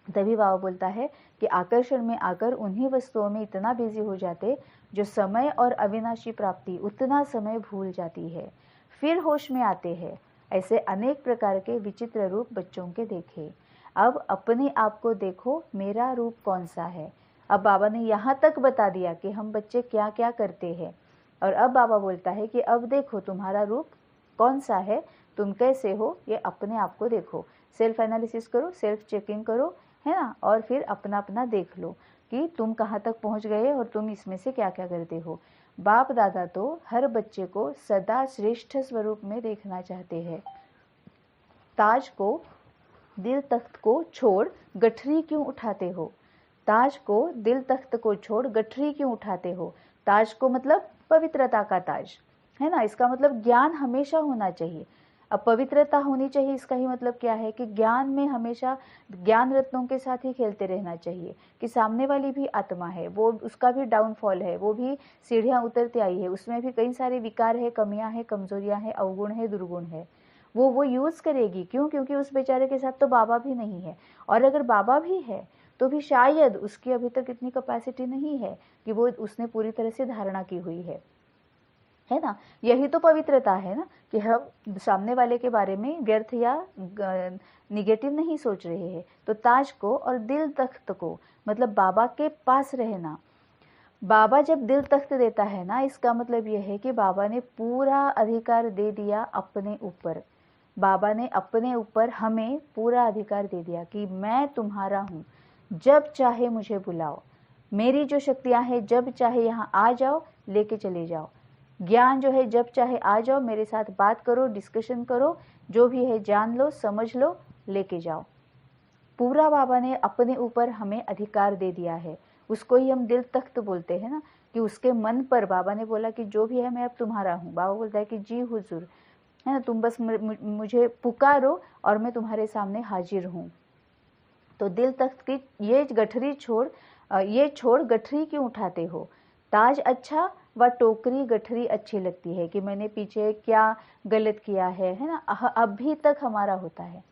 Speaker 1: तभी बाबा बोलता है कि आकर्षण में आकर उन्हीं वस्तुओं में इतना बिजी हो जाते जो समय और अविनाशी प्राप्ति उतना समय भूल जाती है, फिर होश में आते हैं। ऐसे अनेक प्रकार के विचित्र रूप बच्चों के देखे। अब अपने आप को देखो, मेरा रूप कौन सा है। अब बाबा ने यहाँ तक बता दिया कि हम बच्चे क्या क्या करते हैं, और अब बाबा बोलता है कि अब देखो तुम्हारा रूप कौन सा है, तुम कैसे हो, ये अपने आप को देखो, सेल्फ एनालिसिस करो, सेल्फ चेकिंग करो, है ना, और फिर अपना अपना देख लो कि तुम कहाँ तक पहुँच गए और तुम इसमें से क्या क्या करते हो। बाप दादा तो हर बच्चे को सदा श्रेष्ठ स्वरूप में देखना चाहते हैं। ताज को दिल तख्त को छोड़ गठरी क्यों उठाते हो, ताज को दिल तख्त को छोड़ गठरी क्यों उठाते हो। ताज को मतलब पवित्रता का ताज, है ना, इसका मतलब ज्ञान हमेशा होना चाहिए। अब पवित्रता होनी चाहिए, इसका ही मतलब क्या है कि ज्ञान में हमेशा ज्ञान रत्नों के साथ ही खेलते रहना चाहिए, कि सामने वाली भी आत्मा है, वो उसका भी डाउनफॉल है, वो भी सीढ़ियाँ उतरती आई है, उसमें भी कई सारे विकार है, कमियां है, कमजोरियां है, अवगुण है, दुर्गुण है, वो यूज करेगी। क्यों? क्योंकि उस बेचारे के साथ तो बाबा भी नहीं है, और अगर बाबा भी है तो भी शायद उसकी अभी तक इतनी कैपेसिटी नहीं है कि वो उसने पूरी तरह से धारणा की हुई है ना। यही तो पवित्रता है ना, कि हम सामने वाले के बारे में व्यर्थ या निगेटिव नहीं सोच रहे हैं। तो ताज को और दिल तख्त को मतलब बाबा के पास रहना। बाबा जब दिल तख्त देता है ना, इसका मतलब यह है कि बाबा ने पूरा अधिकार दे दिया अपने ऊपर। बाबा ने अपने ऊपर हमें पूरा अधिकार दे दिया कि मैं तुम्हारा हूँ, जब चाहे मुझे बुलाओ, मेरी जो शक्तियाँ हैं जब चाहे यहाँ आ जाओ, लेके चले जाओ। ज्ञान जो है जब चाहे आ जाओ, मेरे साथ बात करो, डिस्कशन करो, जो भी है जान लो, समझ लो, लेके जाओ। पूरा बाबा ने अपने ऊपर हमें अधिकार दे दिया है। उसको ही हम दिल तख्त बोलते हैं ना, कि उसके मन पर बाबा ने बोला कि जो भी है मैं अब तुम्हारा हूँ। बाबा बोलता है कि जी हुजूर, है ना, तुम बस मुझे पुकारो और मैं तुम्हारे सामने हाजिर हूँ। तो दिल तख्त की ये गठरी छोड़, ये छोड़ गठरी क्यों उठाते हो। ताज अच्छा व टोकरी गठरी अच्छी लगती है, कि मैंने पीछे क्या गलत किया है ना, अभी तक हमारा होता है।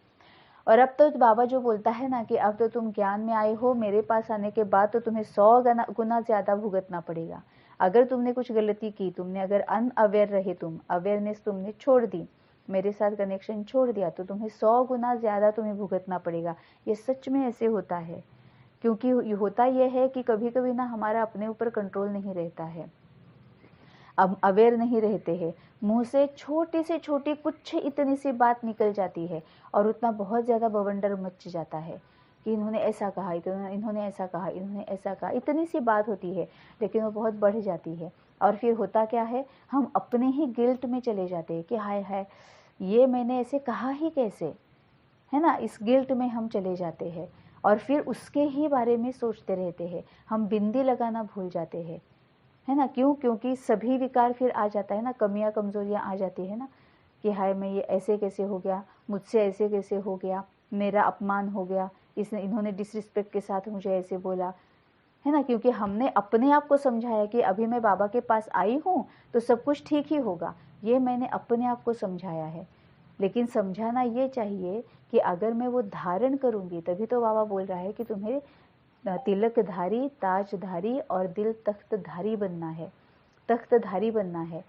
Speaker 1: और अब तो बाबा जो बोलता है ना कि अब तो तुम ज्ञान में आए हो, मेरे पास आने के बाद तो तुम्हें 100 गुना ज्यादा भुगतना पड़ेगा। अगर तुमने कुछ गलती की, तुमने अगर अनअवेयर रहे, तुम अवेयरनेस तुमने छोड़ दी, मेरे साथ कनेक्शन छोड़ दिया, तो तुम्हें 100 गुना ज्यादा तुम्हें भुगतना पड़ेगा। ये सच में ऐसे होता है, क्योंकि होता यह है कि कभी कभी ना हमारा अपने ऊपर कंट्रोल नहीं रहता है, अब अवेयर नहीं रहते हैं, मुंह से छोटी से छोटी कुछ इतनी सी बात निकल जाती है और उतना बहुत ज़्यादा बवंडर मच जाता है कि इन्होंने ऐसा कहा, इन्होंने ऐसा कहा, इन्होंने ऐसा कहा, इतनी सी बात होती है, लेकिन वो बहुत बढ़ जाती है। और फिर होता क्या है, हम अपने ही गिल्ट में चले जाते हैं कि हाय हाय, ये मैंने ऐसे कहा ही कैसे, है ना, इस गिल्ट में हम चले जाते हैं और फिर उसके ही बारे में सोचते रहते हैं। हम बिंदी लगाना भूल जाते हैं, है ना। क्यों? क्योंकि सभी विकार फिर आ जाता है ना, कमियां कमजोरियां आ जाती है ना, कि हाय मैं ये ऐसे कैसे हो गया, मुझसे ऐसे कैसे हो गया, मेरा अपमान हो गया, इन्होंने डिसरिस्पेक्ट के साथ मुझे ऐसे बोला, है ना। क्योंकि हमने अपने आप को समझाया कि अभी मैं बाबा के पास आई हूँ तो सब कुछ ठीक ही होगा, ये मैंने अपने आप को समझाया है। लेकिन समझाना ये चाहिए कि अगर मैं वो धारण करूंगी, तभी तो बाबा बोल रहा है कि तुम्हें तिलकधारी, ताजधारी और दिल तख्तधारी बनना है, तख्तधारी बनना है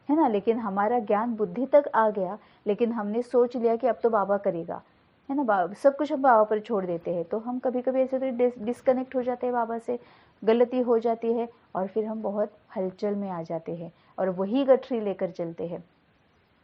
Speaker 1: ना। लेकिन हमारा ज्ञान बुद्धि तक आ गया, लेकिन हमने सोच लिया कि अब तो बाबा करेगा, है ना, सब कुछ हम बाबा पर छोड़ देते हैं। तो हम कभी कभी ऐसे तो डिस्कनेक्ट हो जाते हैं बाबा से, गलती हो जाती है और फिर हम बहुत हलचल में आ जाते हैं और वही गठरी लेकर चलते हैं।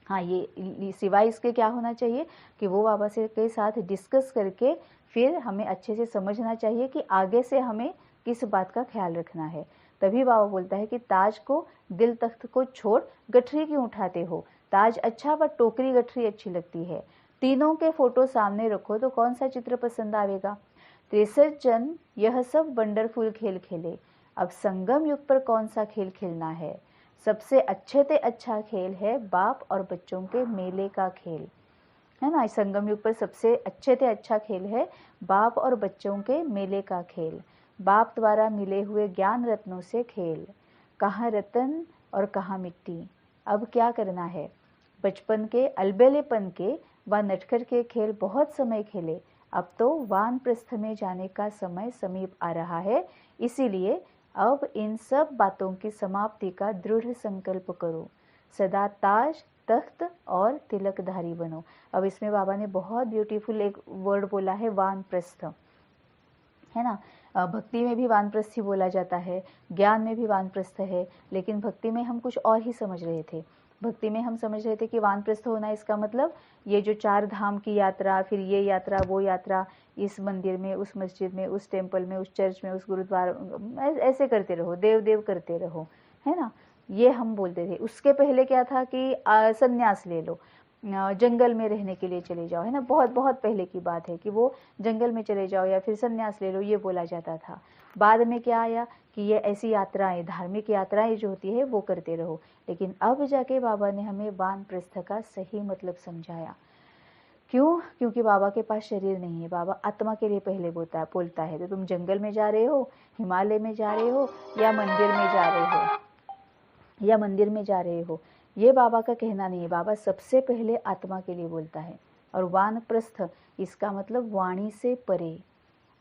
Speaker 1: हाँ, ये सिवाय इसके क्या होना चाहिए कि वो बाबा से के साथ डिस्कस करके फिर हमें अच्छे से समझना चाहिए कि आगे से हमें किस बात का ख्याल रखना है। तभी बाबा बोलता है कि ताज को दिल तख्त को छोड़ गठरी क्यों उठाते हो। ताज अच्छा व टोकरी गठरी अच्छी लगती है। तीनों के फोटो सामने रखो तो कौन सा चित्र पसंद आवेगा। 63 जन यह सब वंडरफुल खेल खेले, अब संगम युग पर कौन सा खेल खेलना है। सबसे अच्छे से अच्छा खेल है बाप और बच्चों के मेले का खेल, है ना। संगम युग पर सबसे अच्छे से अच्छा खेल है बाप और बच्चों के मेले का खेल, बाप द्वारा मिले हुए ज्ञान रत्नों से खेल, कहाँ रतन और कहाँ मिट्टी। अब क्या करना है, बचपन के अलबेलेपन के व नटखट के खेल बहुत समय खेले, अब तो वानप्रस्थ में जाने का समय समीप आ रहा है, इसीलिए अब इन सब बातों की समाप्ति का दृढ़ संकल्प करो, सदा ताज तख्त और तिलकधारी बनो। अब इसमें बाबा ने बहुत ब्यूटीफुल एक वर्ड बोला है, वानप्रस्थ, है ना। भक्ति में भी वानप्रस्थ ही बोला जाता है, ज्ञान में भी वानप्रस्थ है, लेकिन भक्ति में हम कुछ और ही समझ रहे थे। भक्ति में हम समझ रहे थे कि वानप्रस्थ होना इसका मतलब ये जो 4 धाम की यात्रा, फिर ये यात्रा वो यात्रा, इस मंदिर में, उस मस्जिद में, उस टेम्पल में, उस चर्च में, उस गुरुद्वारा, ऐसे करते रहो, देव देव करते रहो, है ना, ये हम बोलते थे। उसके पहले क्या था कि संन्यास ले लो, जंगल में रहने के लिए चले जाओ, है ना, बहुत बहुत पहले की बात है कि वो जंगल में चले जाओ या फिर संन्यास ले लो, ये बोला जाता था। बाद में क्या आया कि ये ऐसी यात्राएं, धार्मिक यात्राएं जो होती है वो करते रहो। लेकिन अब जाके बाबा ने हमें वानप्रस्थ का सही मतलब समझाया। क्यों? क्योंकि बाबा के पास शरीर नहीं है, बाबा आत्मा के लिए पहले बोलता है। तो तुम जंगल में जा रहे हो, हिमालय में जा रहे हो, या मंदिर में जा रहे हो, ये बाबा का कहना नहीं है। बाबा सबसे पहले आत्मा के लिए बोलता है। और वानप्रस्थ इसका मतलब वाणी से परे।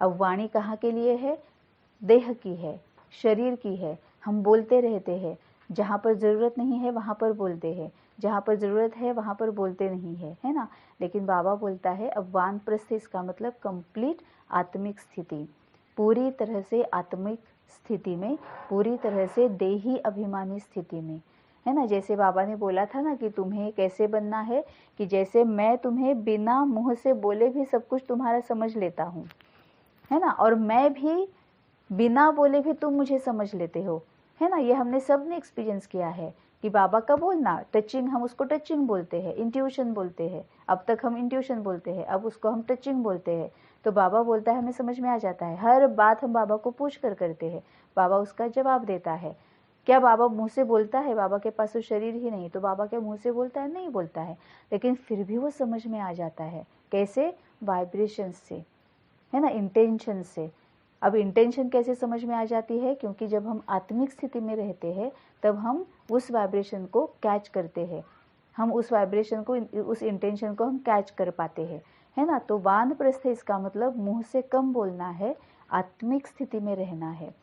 Speaker 1: अब वाणी कहाँ के लिए है? देह की है, शरीर की है। हम बोलते रहते हैं, जहाँ पर ज़रूरत नहीं है वहाँ पर बोलते हैं, जहाँ पर ज़रूरत है वहाँ पर बोलते नहीं है, है ना। लेकिन बाबा बोलता है अब वानप्रस्थ, इसका मतलब कंप्लीट आत्मिक स्थिति, पूरी तरह से आत्मिक स्थिति में, पूरी तरह से देही अभिमानी स्थिति में, है ना। जैसे बाबा ने बोला था ना कि तुम्हें कैसे बनना है, कि जैसे मैं तुम्हें बिना मुंह से बोले भी सब कुछ तुम्हारा समझ लेता हूँ, है ना, और मैं भी बिना बोले भी तुम मुझे समझ लेते हो, है ना। ये हमने सब ने एक्सपीरियंस किया है कि बाबा का बोलना, टचिंग, हम उसको टचिंग बोलते हैं, इंट्यूशन बोलते हैं। अब तक हम इंट्यूशन बोलते हैं, अब उसको हम टचिंग बोलते हैं। तो बाबा बोलता है, हमें समझ में आ जाता है। हर बात हम बाबा को पूछ कर करते हैं, बाबा उसका जवाब देता है। क्या बाबा मुंह से बोलता है? बाबा के पास तो शरीर ही नहीं, तो बाबा क्या मुंह से बोलता है? नहीं बोलता है, लेकिन फिर भी वो समझ में आ जाता है। कैसे? वाइब्रेशन से, है ना, इंटेंशन से। अब इंटेंशन कैसे समझ में आ जाती है? क्योंकि जब हम आत्मिक स्थिति में रहते हैं तब हम उस वाइब्रेशन को कैच करते हैं, हम उस वाइब्रेशन को, उस इंटेंशन को हम कैच कर पाते हैं, है ना। तो वानप्रस्थ इसका मतलब मुंह से कम बोलना है, आत्मिक स्थिति में रहना है।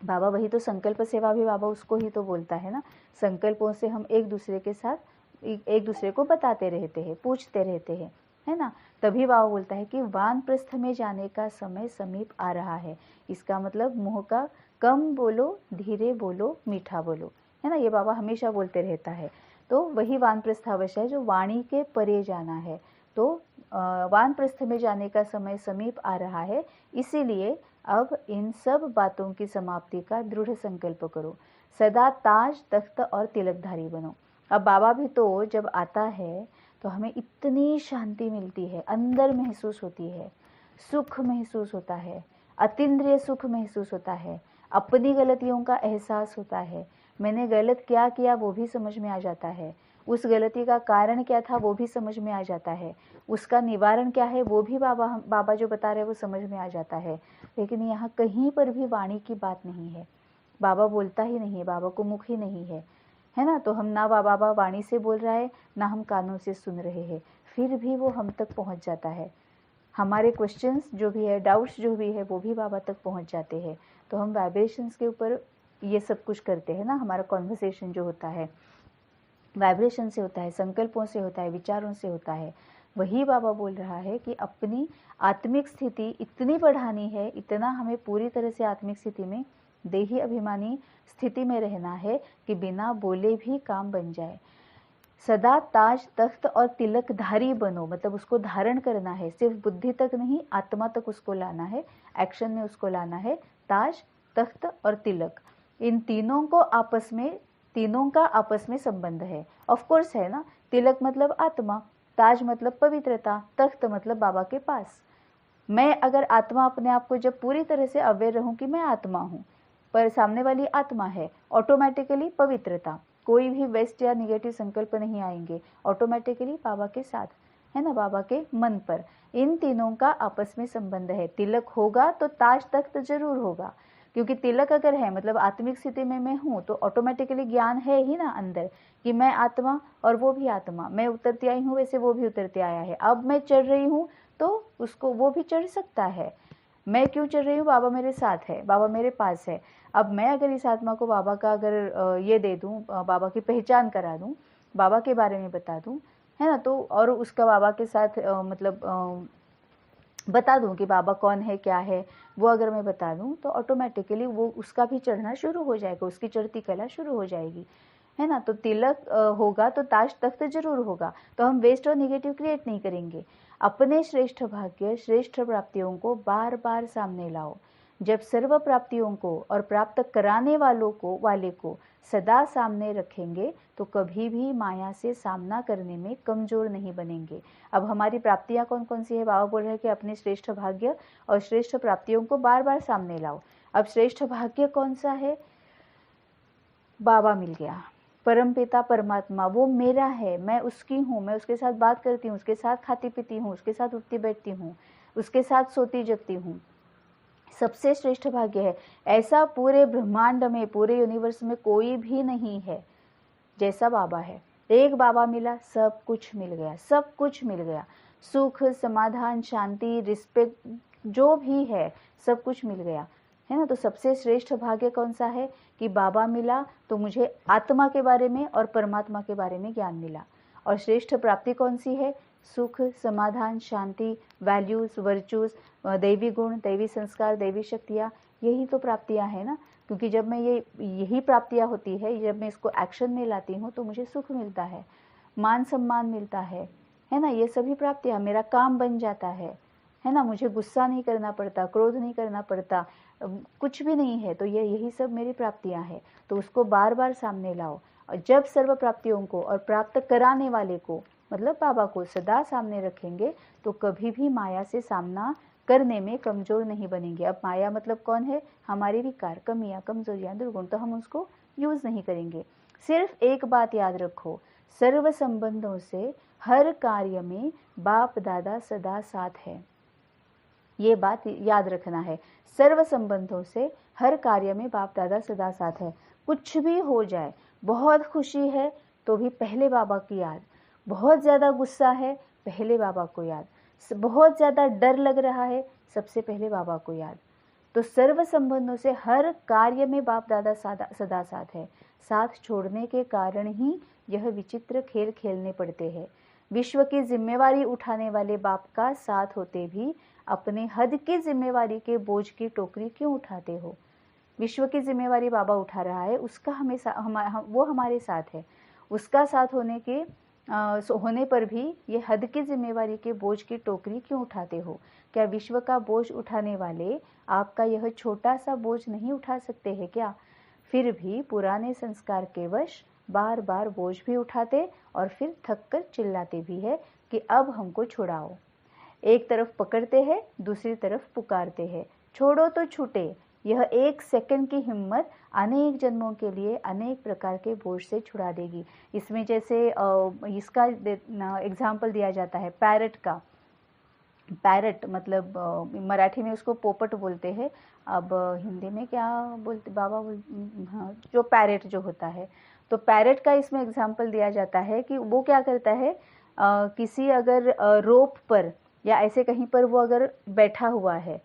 Speaker 1: बाबा वही तो संकल्प सेवा भी बाबा उसको ही तो बोलता है ना। संकल्पों से हम एक दूसरे के साथ एक दूसरे को बताते रहते हैं, पूछते रहते हैं, है ना। तभी बाबा बोलता है कि वानप्रस्थ में जाने का समय समीप आ रहा है। इसका मतलब मुंह का कम बोलो, धीरे बोलो, मीठा बोलो, है ना। ये बाबा हमेशा बोलते रहता है। तो वही वानप्रस्थ अवश्य है जो वाणी के परे जाना है। तो वानप्रस्थ में जाने का समय समीप आ रहा है, इसीलिए अब इन सब बातों की समाप्ति का दृढ़ संकल्प करो, सदा ताज तख्त और तिलकधारी बनो। अब बाबा भी तो जब आता है तो हमें इतनी शांति मिलती है, अंदर महसूस होती है, सुख महसूस होता है, अतीन्द्रिय सुख महसूस होता है, अपनी गलतियों का एहसास होता है। मैंने गलत क्या किया वो भी समझ में आ जाता है, उस गलती का कारण क्या था वो भी समझ में आ जाता है, उसका निवारण क्या है वो भी बाबा जो बता रहे हैं वो समझ में आ जाता है। लेकिन यहाँ कहीं पर भी वाणी की बात नहीं है, बाबा बोलता ही नहीं है, बाबा को मुख ही नहीं है ना। तो हम ना बाबा वाणी से बोल रहा है, ना हम कानों से सुन रहे हैं, फिर भी वो हम तक पहुँच जाता है। हमारे क्वेश्चंस जो भी है, डाउट्स जो भी है, वो भी बाबा तक पहुँच जाते हैं। तो हम वाइब्रेशंस के ऊपर ये सब कुछ करते हैं ना। हमारा कॉन्वर्सेशन जो होता है वाइब्रेशन से होता है, संकल्पों से होता है, विचारों से होता है। वही बाबा बोल रहा है कि अपनी आत्मिक स्थिति इतनी बढ़ानी है, इतना हमें पूरी तरह से आत्मिक स्थिति में, देही अभिमानी स्थिति में रहना है कि बिना बोले भी काम बन जाए। सदा ताज तख्त और तिलकधारी बनो, मतलब उसको धारण करना है, सिर्फ बुद्धि तक नहीं, आत्मा तक उसको लाना है, एक्शन में उसको लाना है। ताज, तख्त और तिलक, इन तीनों का आपस में संबंध है। ऑफ कोर्स है ना। तिलक मतलब आत्मा, ताज मतलब पवित्रता, तख्त मतलब बाबा के पास। मैं अगर आत्मा अपने आप को जब पूरी तरह से अवेयर रहूं कि मैं आत्मा हूँ, पर सामने वाली आत्मा है, ऑटोमेटिकली पवित्रता, कोई भी वेस्ट या निगेटिव संकल्प नहीं आएंगे, ऑटोमेटिकली बाबा के साथ, है ना, बाबा के मन पर। इन तीनों का आपस में संबंध है। तिलक होगा तो ताज तख्त जरूर होगा, क्योंकि तिलक अगर है मतलब आत्मिक स्थिति में मैं हूँ तो ऑटोमेटिकली ज्ञान है ही ना अंदर कि मैं आत्मा और वो भी आत्मा, मैं उतरती आई हूँ वैसे वो भी उतरते आया है। अब मैं चढ़ रही हूँ तो उसको वो भी चढ़ सकता है। मैं क्यों चढ़ रही हूँ? बाबा मेरे साथ है, बाबा मेरे पास है। अब मैं अगर इस आत्मा को बाबा का अगर ये दे दूँ, बाबा की पहचान करा दूँ, बाबा के बारे में बता दूँ, है ना, तो और उसका बाबा के साथ मतलब बता दूं कि बाबा कौन है क्या है, वो अगर मैं बता दूं तो ऑटोमेटिकली वो उसका भी चढ़ना शुरू हो जाएगा, उसकी चढ़ती कला शुरू हो जाएगी, है ना। तो तिलक होगा तो ताज तख्त जरूर होगा। तो हम वेस्ट और निगेटिव क्रिएट नहीं करेंगे। अपने श्रेष्ठ भाग्य, श्रेष्ठ प्राप्तियों को बार बार सामने लाओ। जब सर्व प्राप्तियों को और प्राप्त कराने वाले को सदा सामने रखेंगे तो कभी भी माया से सामना करने में कमजोर नहीं बनेंगे। अब हमारी प्राप्तियां कौन कौन सी है? बाबा बोल रहे हैं कि अपने श्रेष्ठ भाग्य और श्रेष्ठ प्राप्तियों को बार बार सामने लाओ। अब श्रेष्ठ भाग्य कौन सा है? बाबा मिल गया, परमपिता परमात्मा, वो मेरा है, मैं उसकी हूँ, मैं उसके साथ बात करती हूँ, उसके साथ खाती पीती हूँ, उसके साथ उठती बैठती हूँ, उसके साथ सोती जगती हूँ। सबसे श्रेष्ठ भाग्य है। ऐसा पूरे ब्रह्मांड में, पूरे यूनिवर्स में कोई भी नहीं है जैसा बाबा है। एक बाबा मिला, सब कुछ मिल गया, सब कुछ मिल गया। सुख, समाधान, शांति, रिस्पेक्ट, जो भी है सब कुछ मिल गया, है ना। तो सबसे श्रेष्ठ भाग्य कौन सा है? कि बाबा मिला तो मुझे आत्मा के बारे में और परमात्मा के बारे में ज्ञान मिला। और श्रेष्ठ प्राप्ति कौन सी है? सुख, समाधान, शांति, वैल्यूज, वर्चूज, दैवी गुण, दैवी संस्कार, दैवी शक्तियाँ, यही तो प्राप्तियाँ है ना। क्योंकि जब मैं यही प्राप्तियाँ होती है, जब मैं इसको एक्शन में लाती हूँ तो मुझे सुख मिलता है, मान सम्मान मिलता है ना। ये सभी प्राप्तियाँ, मेरा काम बन जाता है ना। मुझे गुस्सा नहीं करना पड़ता, क्रोध नहीं करना पड़ता, कुछ भी नहीं है। तो यही सब मेरी प्राप्तियाँ हैं। तो उसको बार बार सामने लाओ। और जब सर्व प्राप्तियों को और प्राप्त कराने वाले को मतलब बाबा को सदा सामने रखेंगे तो कभी भी माया से सामना करने में कमजोर नहीं बनेंगे। अब माया मतलब कौन है? हमारे विकार, कमियां, कमजोरियां, दुर्गुण, तो हम उसको यूज नहीं करेंगे। सिर्फ एक बात याद रखो, सर्व संबंधों से हर कार्य में बाप दादा सदा साथ है। ये बात याद रखना है। सर्व संबंधों से हर कार्य में बाप दादा सदा साथ है। कुछ भी हो जाए, बहुत खुशी है तो भी पहले बाबा की याद, बहुत ज़्यादा गुस्सा है पहले बाबा को याद, बहुत ज़्यादा डर लग रहा है सबसे पहले बाबा को याद। तो सर्व संबंधों से हर कार्य में बाप दादा सदा साथ है। साथ छोड़ने के कारण ही यह विचित्र खेल खेलने पड़ते हैं। विश्व की जिम्मेवारी उठाने वाले बाप का साथ होते भी अपने हद की जिम्मेवारी के बोझ की टोकरी क्यों उठाते हो? विश्व की जिम्मेवारी बाबा उठा रहा है, उसका वो हमारे साथ है। उसका साथ होने पर भी ये हद की जिम्मेवारी के बोझ की टोकरी क्यों उठाते हो? क्या विश्व का बोझ उठाने वाले आपका यह छोटा सा बोझ नहीं उठा सकते हैं क्या? फिर भी पुराने संस्कार के वश बार बार बोझ भी उठाते और फिर थक कर चिल्लाते भी है कि अब हमको छुड़ाओ। एक तरफ पकड़ते हैं, दूसरी तरफ पुकारते हैं, छोड़ो तो छूटे। यह एक सेकंड की हिम्मत अनेक जन्मों के लिए अनेक प्रकार के बोझ से छुड़ा देगी। इसमें जैसे इसका एग्जाम्पल दिया जाता है पैरट का। पैरट मतलब मराठी में उसको पोपट बोलते हैं, अब हिंदी में क्या बोलते बाबा हाँ, जो पैरट जो होता है, तो पैरट का इसमें एग्जाम्पल दिया जाता है कि वो क्या करता है, किसी अगर रोप पर या ऐसे कहीं पर वो अगर बैठा हुआ है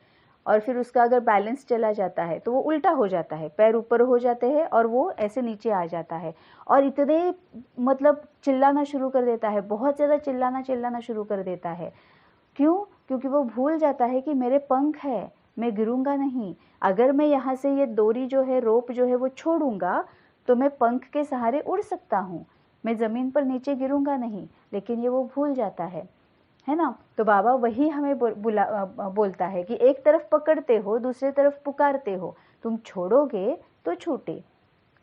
Speaker 1: और फिर उसका अगर बैलेंस चला जाता है तो वो उल्टा हो जाता है, पैर ऊपर हो जाते हैं और वो ऐसे नीचे आ जाता है और इतने मतलब चिल्लाना शुरू कर देता है, बहुत ज़्यादा चिल्लाना शुरू कर देता है। क्यों? क्योंकि वो भूल जाता है कि मेरे पंख है, मैं गिरूंगा नहीं। अगर मैं यहाँ से ये डोरी जो है, रोप जो है वो छोड़ूंगा तो मैं पंख के सहारे उड़ सकता हूँ, मैं ज़मीन पर नीचे गिरूंगा नहीं। लेकिन ये वो भूल जाता है ना। तो बाबा वही हमें बोलता है कि एक तरफ पकड़ते हो, दूसरी तरफ पुकारते हो, तुम छोड़ोगे तो छूटे,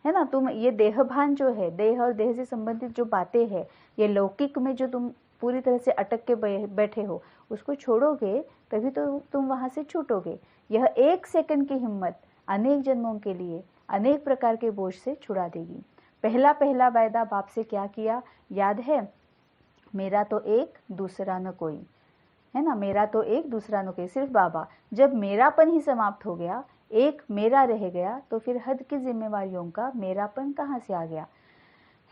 Speaker 1: है ना। तुम ये देहभान जो है, देह और देह से संबंधित जो बातें हैं, ये लौकिक में जो तुम पूरी तरह से अटक के बैठे हो, उसको छोड़ोगे तभी तो तुम वहाँ से छूटोगे। यह एक सेकंड की हिम्मत अनेक जन्मों के लिए अनेक प्रकार के बोझ से छुड़ा देगी। पहला पहला वायदा बाप से क्या किया, याद है? मेरा तो एक दूसरा न कोई, है ना, मेरा तो एक दूसरा न कोई, सिर्फ बाबा। जब मेरापन ही समाप्त हो गया, एक मेरा रह गया, तो फिर हद की जिम्मेवारियों का मेरापन कहाँ से आ गया,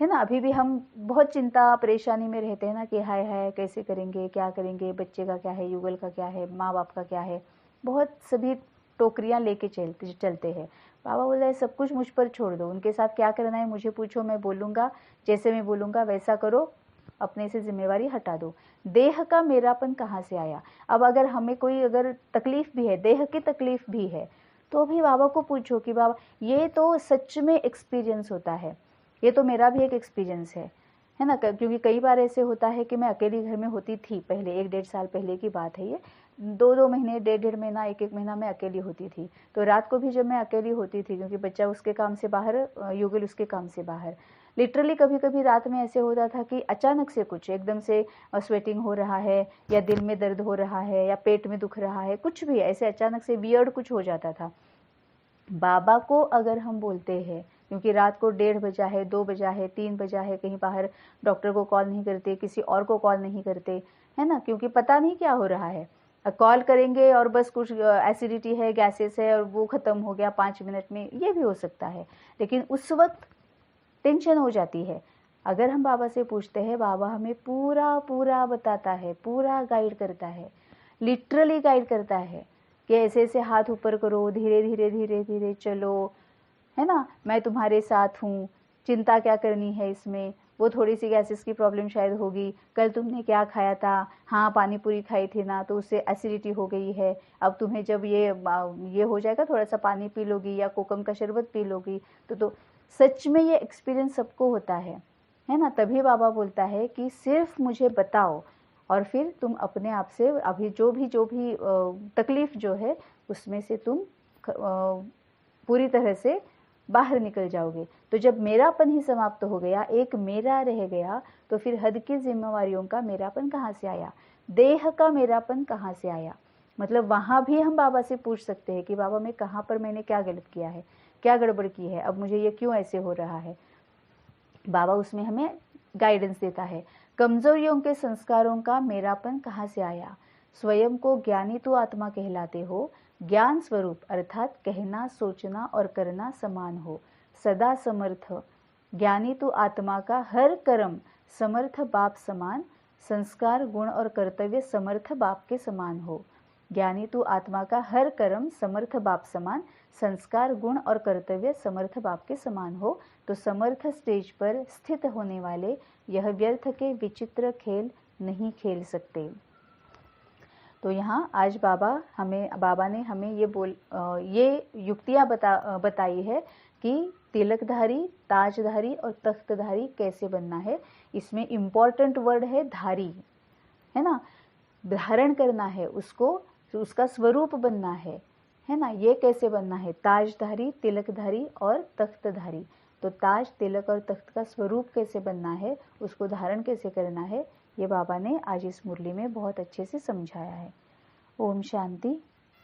Speaker 1: है ना। अभी भी हम बहुत चिंता परेशानी में रहते हैं ना कि हाय हाय कैसे करेंगे, क्या करेंगे, बच्चे का क्या है, युगल का क्या है, माँ बाप का क्या है, बहुत सभी टोकरियां लेके चलते हैं। बाबा बोला है सब कुछ मुझ पर छोड़ दो, उनके साथ क्या करना है मुझे पूछो, मैं बोलूँगा, जैसे मैं बोलूँगा वैसा करो, अपने से जिम्मेवारी हटा दो। देह का मेरापन कहाँ से आया? अब अगर हमें कोई अगर तकलीफ भी है, देह की तकलीफ भी है, तो भी बाबा को पूछो कि बाबा ये तो सच में एक्सपीरियंस होता है, ये तो मेरा भी एक एक्सपीरियंस है ना। क्योंकि कई बार ऐसे होता है कि मैं अकेली घर में होती थी, पहले 1-1.5 साल पहले की बात है ये, 2-2 महीने, 1.5 महीना, 1-1 महीना मैं अकेली होती थी। तो रात को भी जब मैं अकेली होती थी, क्योंकि बच्चा उसके काम से बाहर, युगल उसके काम से बाहर, लिटरली कभी कभी रात में ऐसे होता था कि अचानक से कुछ एकदम से स्वेटिंग हो रहा है, या दिल में दर्द हो रहा है, या पेट में दुख रहा है, कुछ भी ऐसे अचानक से वियर्ड कुछ हो जाता था। बाबा को अगर हम बोलते हैं, क्योंकि रात को 1:30 बजा है, 2 बजा है, 3 बजा है, कहीं बाहर डॉक्टर को कॉल नहीं करते, किसी और को कॉल नहीं करते, है ना, क्योंकि पता नहीं क्या हो रहा है। कॉल करेंगे और बस कुछ एसिडिटी है, गैसेस है, और वो ख़त्म हो गया 5 मिनट में, ये भी हो सकता है। लेकिन उस वक्त टेंशन हो जाती है। अगर हम बाबा से पूछते हैं, बाबा हमें पूरा पूरा बताता है, पूरा गाइड करता है, लिटरली गाइड करता है कि ऐसे ऐसे हाथ ऊपर करो, धीरे धीरे धीरे धीरे चलो, है ना, मैं तुम्हारे साथ हूँ, चिंता क्या करनी है इसमें, वो थोड़ी सी गैसेस की प्रॉब्लम शायद होगी, कल तुमने क्या खाया था, हाँ पानी पूरी खाई थी ना, तो उससे एसिडिटी हो गई है, अब तुम्हें जब ये हो जाएगा, थोड़ा सा पानी पी लोगी या कोकम का शरबत पी लोगी, तो सच में ये एक्सपीरियंस सबको होता है ना। तभी बाबा बोलता है कि सिर्फ मुझे बताओ, और फिर तुम अपने आप से अभी जो भी तकलीफ जो है उसमें से तुम पूरी तरह से बाहर निकल जाओगे। तो जब मेरापन ही समाप्त हो गया, एक मेरा रह गया, तो फिर हद की जिम्मेवारियों का मेरापन कहाँ से आया, देह का मेरापन कहाँ से आया। मतलब वहाँ भी हम बाबा से पूछ सकते हैं कि बाबा मैं कहाँ पर मैंने क्या गलत किया है, क्या गड़बड़ की है, अब मुझे ये क्यों ऐसे हो रहा है। बाबा उसमें हमें गाइडेंस देता है। कमजोरियों के संस्कारों का मेरापन कहाँ से आया, स्वयं को ज्ञानी तो आत्मा कहलाते हो, ज्ञान स्वरूप अर्थात कहना, सोचना और करना समान हो, सदा समर्थ, ज्ञानी तो आत्मा का हर कर्म समर्थ बाप समान, संस्कार गुण और कर्तव्य समर्थ बाप के समान हो। ज्ञानी तो आत्मा का हर कर्म समर्थ बाप समान, संस्कार गुण और कर्तव्य समर्थ बाप के समान हो। तो समर्थ स्टेज पर स्थित होने वाले यह व्यर्थ के विचित्र खेल नहीं खेल सकते। तो यहाँ आज बाबा ने हमें ये युक्तियाँ बताई है कि तिलकधारी, ताजधारी और तख्तधारी कैसे बनना है। इसमें इम्पॉर्टेंट वर्ड है धारी, है ना, धारण करना है उसको, तो उसका स्वरूप बनना है ना। ये कैसे बनना है, ताजधारी, तिलकधारी और तख्तधारी। तो ताज, तिलक और तख्त का स्वरूप कैसे बनना है, उसको धारण कैसे करना है, ये बाबा ने आज इस मुरली में बहुत अच्छे से समझाया है। ओम शांति।